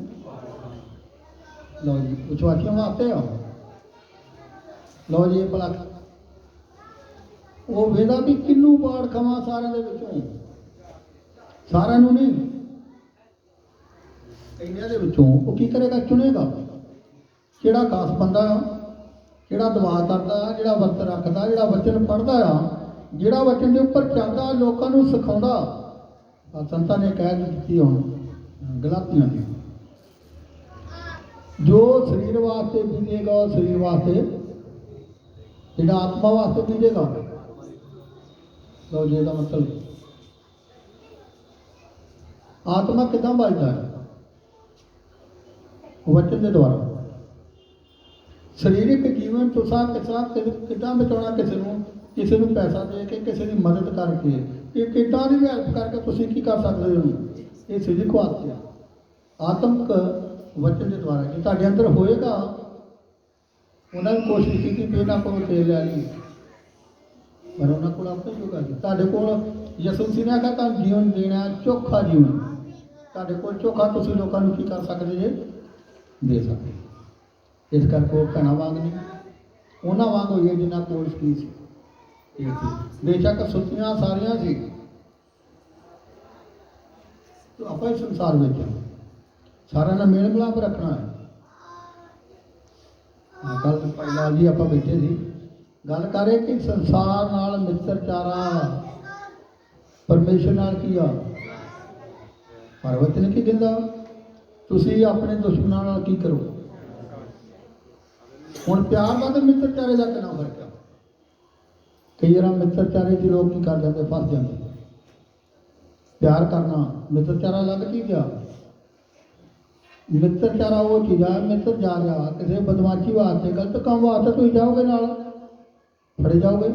ਲਓ ਜੀ, ਵਿਸ਼ਵਾਸੀਆਂ ਵਾਸਤੇ ਆ। ਲਓ ਜੀ, ਭਲਾ ਉਹ ਵੇਦਾ ਵੀ ਕਿੰਨੂੰ ਬਾੜ ਖਾਵਾਂ ਸਾਰਿਆਂ ਦੇ ਵਿੱਚੋਂ, ਸਾਰਿਆਂ ਨੂੰ ਨਹੀਂ, ਇੰਨਿਆਂ ਦੇ ਵਿੱਚੋਂ ਉਹ ਕੀ ਕਰੇਗਾ, ਚੁਣੇਗਾ ਕਿਹੜਾ ਖਾਸ ਬੰਦਾ ਆ, ਕਿਹੜਾ ਦੁਆ ਕਰਦਾ, ਜਿਹੜਾ ਵਰਤ ਰੱਖਦਾ, ਜਿਹੜਾ ਵਚਨ ਪੜ੍ਹਦਾ ਆ, ਜਿਹੜਾ ਵਚਨ ਦੇ ਉੱਪਰ ਚੱਲਦਾ, ਲੋਕਾਂ ਨੂੰ ਸਿਖਾਉਂਦਾ। ਸੰਤਾਂ ਨੇ ਕਹਿ ਦਿੱਤੀ ਹੁਣ ਗਲਾਤੀਆਂ ਦੀ, ਜੋ ਸਰੀਰ ਵਾਸਤੇ ਬੀਜੇਗਾ ਉਹ ਸਰੀਰ ਵਾਸਤੇ, ਜਿਹੜਾ ਆਤਮਾ ਵਾਸਤੇ ਬੀਜੇਗਾ। ਲਓ ਜੀ, ਇਹਦਾ ਮਤਲਬ ਆਤਮਾ ਕਿੱਦਾਂ ਬਚਦਾ ਹੈ, ਵਚਨ ਦੇ ਦੁਆਰਾ। ਸਰੀਰਕ ਜੀਵਨ ਤੁਸੀਂ ਕਿੱਦਾਂ ਬਚਾਉਣਾ, ਕਿਸੇ ਨੂੰ ਪੈਸਾ ਦੇ ਕੇ, ਕਿਸੇ ਦੀ ਮਦਦ ਕਰਕੇ, ਇਹ ਕਿੱਦਾਂ ਦੀ ਹੈਲਪ ਕਰਕੇ ਤੁਸੀਂ ਕੀ ਕਰ ਸਕਦੇ ਹੋ, ਇਹ ਸਰੀਰਕ ਵਾਸਤੇ। ਆਤਮਕ ਵਚਨ ਦੇ ਦੁਆਰਾ ਜੇ ਤੁਹਾਡੇ ਅੰਦਰ ਹੋਏਗਾ। ਉਹਨਾਂ ਨੇ ਕੋਸ਼ਿਸ਼ ਕੀਤੀ ਕਿ ਇਹਨਾਂ ਕੋਲੋਂ ਤੇਲ ਲੈ ਲਈ, ਪਰ ਉਹਨਾਂ ਕੋਲ ਆਪੇ ਜੋਗਾ ਸੀ। ਤੁਹਾਡੇ ਕੋਲ ਯਿਸੂ ਮਸੀਹ ਨੇ ਆਖਿਆ ਤਾਂ ਜੀਵਨ ਦੇਣਾ, ਚੋਖਾ ਜੀਵਨ। ਤੁਹਾਡੇ ਕੋਲ ਚੋਖਾ ਤੁਸੀਂ ਲੋਕਾਂ ਨੂੰ ਕੀ ਕਰ ਸਕਦੇ ਜੇ, ਦੇ ਸਕਦੇ। ਇਸ ਕਰਕੇ ਉਹ ਭੈਣਾਂ ਵਾਂਗ ਨਹੀਂ, ਉਹਨਾਂ ਵਾਂਗ ਹੋਈਏ ਜਿਨ੍ਹਾਂ ਕੋਲ ਕੀ ਸੀ। ਬੇਸ਼ੱਕ ਸੁੱਤੀਆਂ ਸਾਰੀਆਂ ਸੀ, ਆਪਾਂ ਇਸ ਸੰਸਾਰ ਵਿੱਚ ਸਾਰਿਆਂ ਨਾਲ ਮੇਲ ਮਿਲਾਪ ਰੱਖਣਾ ਹੈ। ਕੱਲ ਪਹਿਲਾਂ ਜੀ ਆਪਾਂ ਬੈਠੇ ਸੀ, ਗੱਲ ਕਰ ਰਹੇ ਕਿ ਸੰਸਾਰ ਨਾਲ ਮਿੱਤਰਚਾਰਾ, ਪਰਮੇਸ਼ਰ ਨਾਲ ਕੀ ਆ। ਪਰ ਵਚਨ ਕੀ ਕਹਿੰਦਾ, ਤੁਸੀਂ ਆਪਣੇ ਦੁਸ਼ਮਣਾਂ ਨਾਲ ਕੀ ਕਰੋ। ਹੁਣ ਪਿਆਰ ਦਾ ਤੇ ਮਿੱਤਰਚਾਰੇ ਦਾ ਕਿੰਨਾ ਫਰਕ ਆ। ਕਈ ਵਾਰ ਮਿੱਤਰਚਾਰੇ ਚ ਲੋਕ ਕੀ ਕਰ ਜਾਂਦੇ, ਫਸ ਜਾਂਦੇ। ਪਿਆਰ ਕਰਨਾ, ਮਿੱਤਰਚਾਰਾ ਅਲੱਗ ਚੀਜ਼ ਆ। ਮਿੱਤਰਚਾਰਾ ਉਹ ਚੀਜ਼ ਆ, ਮਿੱਤਰ ਜਾ ਰਿਹਾ ਕਿਸੇ ਬਦਮਾਸ਼ੀ ਵਾਸਤੇ, ਗਲਤ ਕੰਮ ਵਾਸਤੇ, ਤੁਸੀਂ ਜਾਓਗੇ ਨਾਲ ਫੜੇ ਜਾਓਗੇ।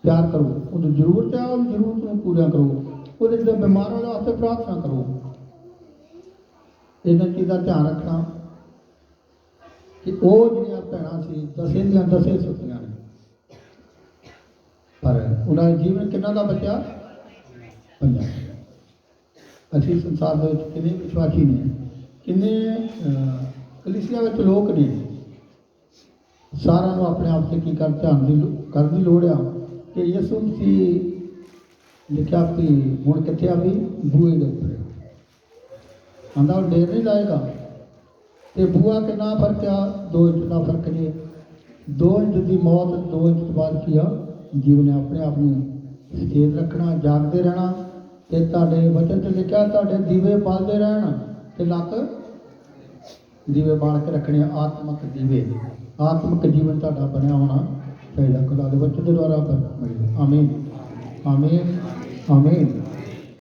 ਪਿਆਰ ਕਰੋ, ਉਹਦੀ ਜ਼ਰੂਰਤ ਹੈ, ਉਹਦੀ ਜ਼ਰੂਰਤ ਨੂੰ ਪੂਰਾ ਕਰੋ, ਉਹਦੇ ਜਿਹੜੇ ਬਿਮਾਰ ਹੋਣ ਵਾਸਤੇ ਪ੍ਰਾਰਥਨਾ ਕਰੋ। ਇਹਨਾਂ ਚੀਜ਼ਾਂ ਦਾ ਧਿਆਨ ਰੱਖਣਾ ਕਿ ਉਹ ਜਿਹੜੀਆਂ ਭੈਣਾਂ ਸੀ, ਦਸੇ ਦੀਆਂ ਦਸੇ ਸੁੱਤੀਆਂ ਨੇ, ਪਰ ਉਹਨਾਂ ਦਾ ਜੀਵਨ ਕਿੰਨਾ ਦਾ ਬਚਿਆ, 5। ਅਸੀਂ ਸੰਸਾਰ ਦੇ ਵਿੱਚ ਕਿੰਨੇ ਵਿਸ਼ਵਾਸੀ ਨੇ, ਕਿੰਨੇ ਕਲੀਸਿਆ ਵਿੱਚ ਲੋਕ ਨੇ, ਸਾਰਿਆਂ ਨੂੰ ਆਪਣੇ ਆਪ ਤੇ ਕੀ ਧਿਆਨ ਕਰਨ ਦੀ ਲੋੜ ਆ ਕਿ ਯਿਸੂ ਮਸੀਹ ਲਿਖਿਆ ਵੀ ਹੁਣ ਕਿੱਥੇ ਆ ਵੀ ਬੂਹੇ ਦੇ ਉੱਪਰ ਆਂਦਾ, ਉਹ ਡੇਰ ਨਹੀਂ ਲਾਏਗਾ। ਤੇ ਬੂਹਾ ਕਿੰਨਾ ਫਰਕ ਆ, 2 ਇੰਚ ਦਾ ਫਰਕ ਜੇ। 2 ਇੰਚ ਦੀ ਮੌਤ, 2 ਇੰਚ ਤੋਂ ਬਾਅਦ ਕੀ ਆ, ਜੀਵਨ ਆਪਣੇ ਆਪ ਨੂੰ ਸਚੇਤ ਰੱਖਣਾ, ਜਾਗਦੇ ਰਹਿਣਾ। ਤੇ ਤੁਹਾਡੇ ਵਚਨ 'ਚ ਲਿਖਿਆ ਤੁਹਾਡੇ ਦੀਵੇ ਬਾਲਦੇ ਰਹਿਣ, ਤੇ ਲੱਕ ਦੀਵੇ ਬਾਲ ਕੇ ਰੱਖਣੇ, ਆਤਮਕ ਦੀਵੇ। ਆਤਮਕ ਜੀਵਨ ਤੁਹਾਡਾ ਬਣਿਆ ਹੋਣਾ ਚਾਹੀਦਾ। ਖੁਦਾ ਦੇ ਵਚਨ ਦੇ ਦੁਆਰਾ। ਆਮੀਨ, ਆਮੀਨ, ਆਮੀਨ।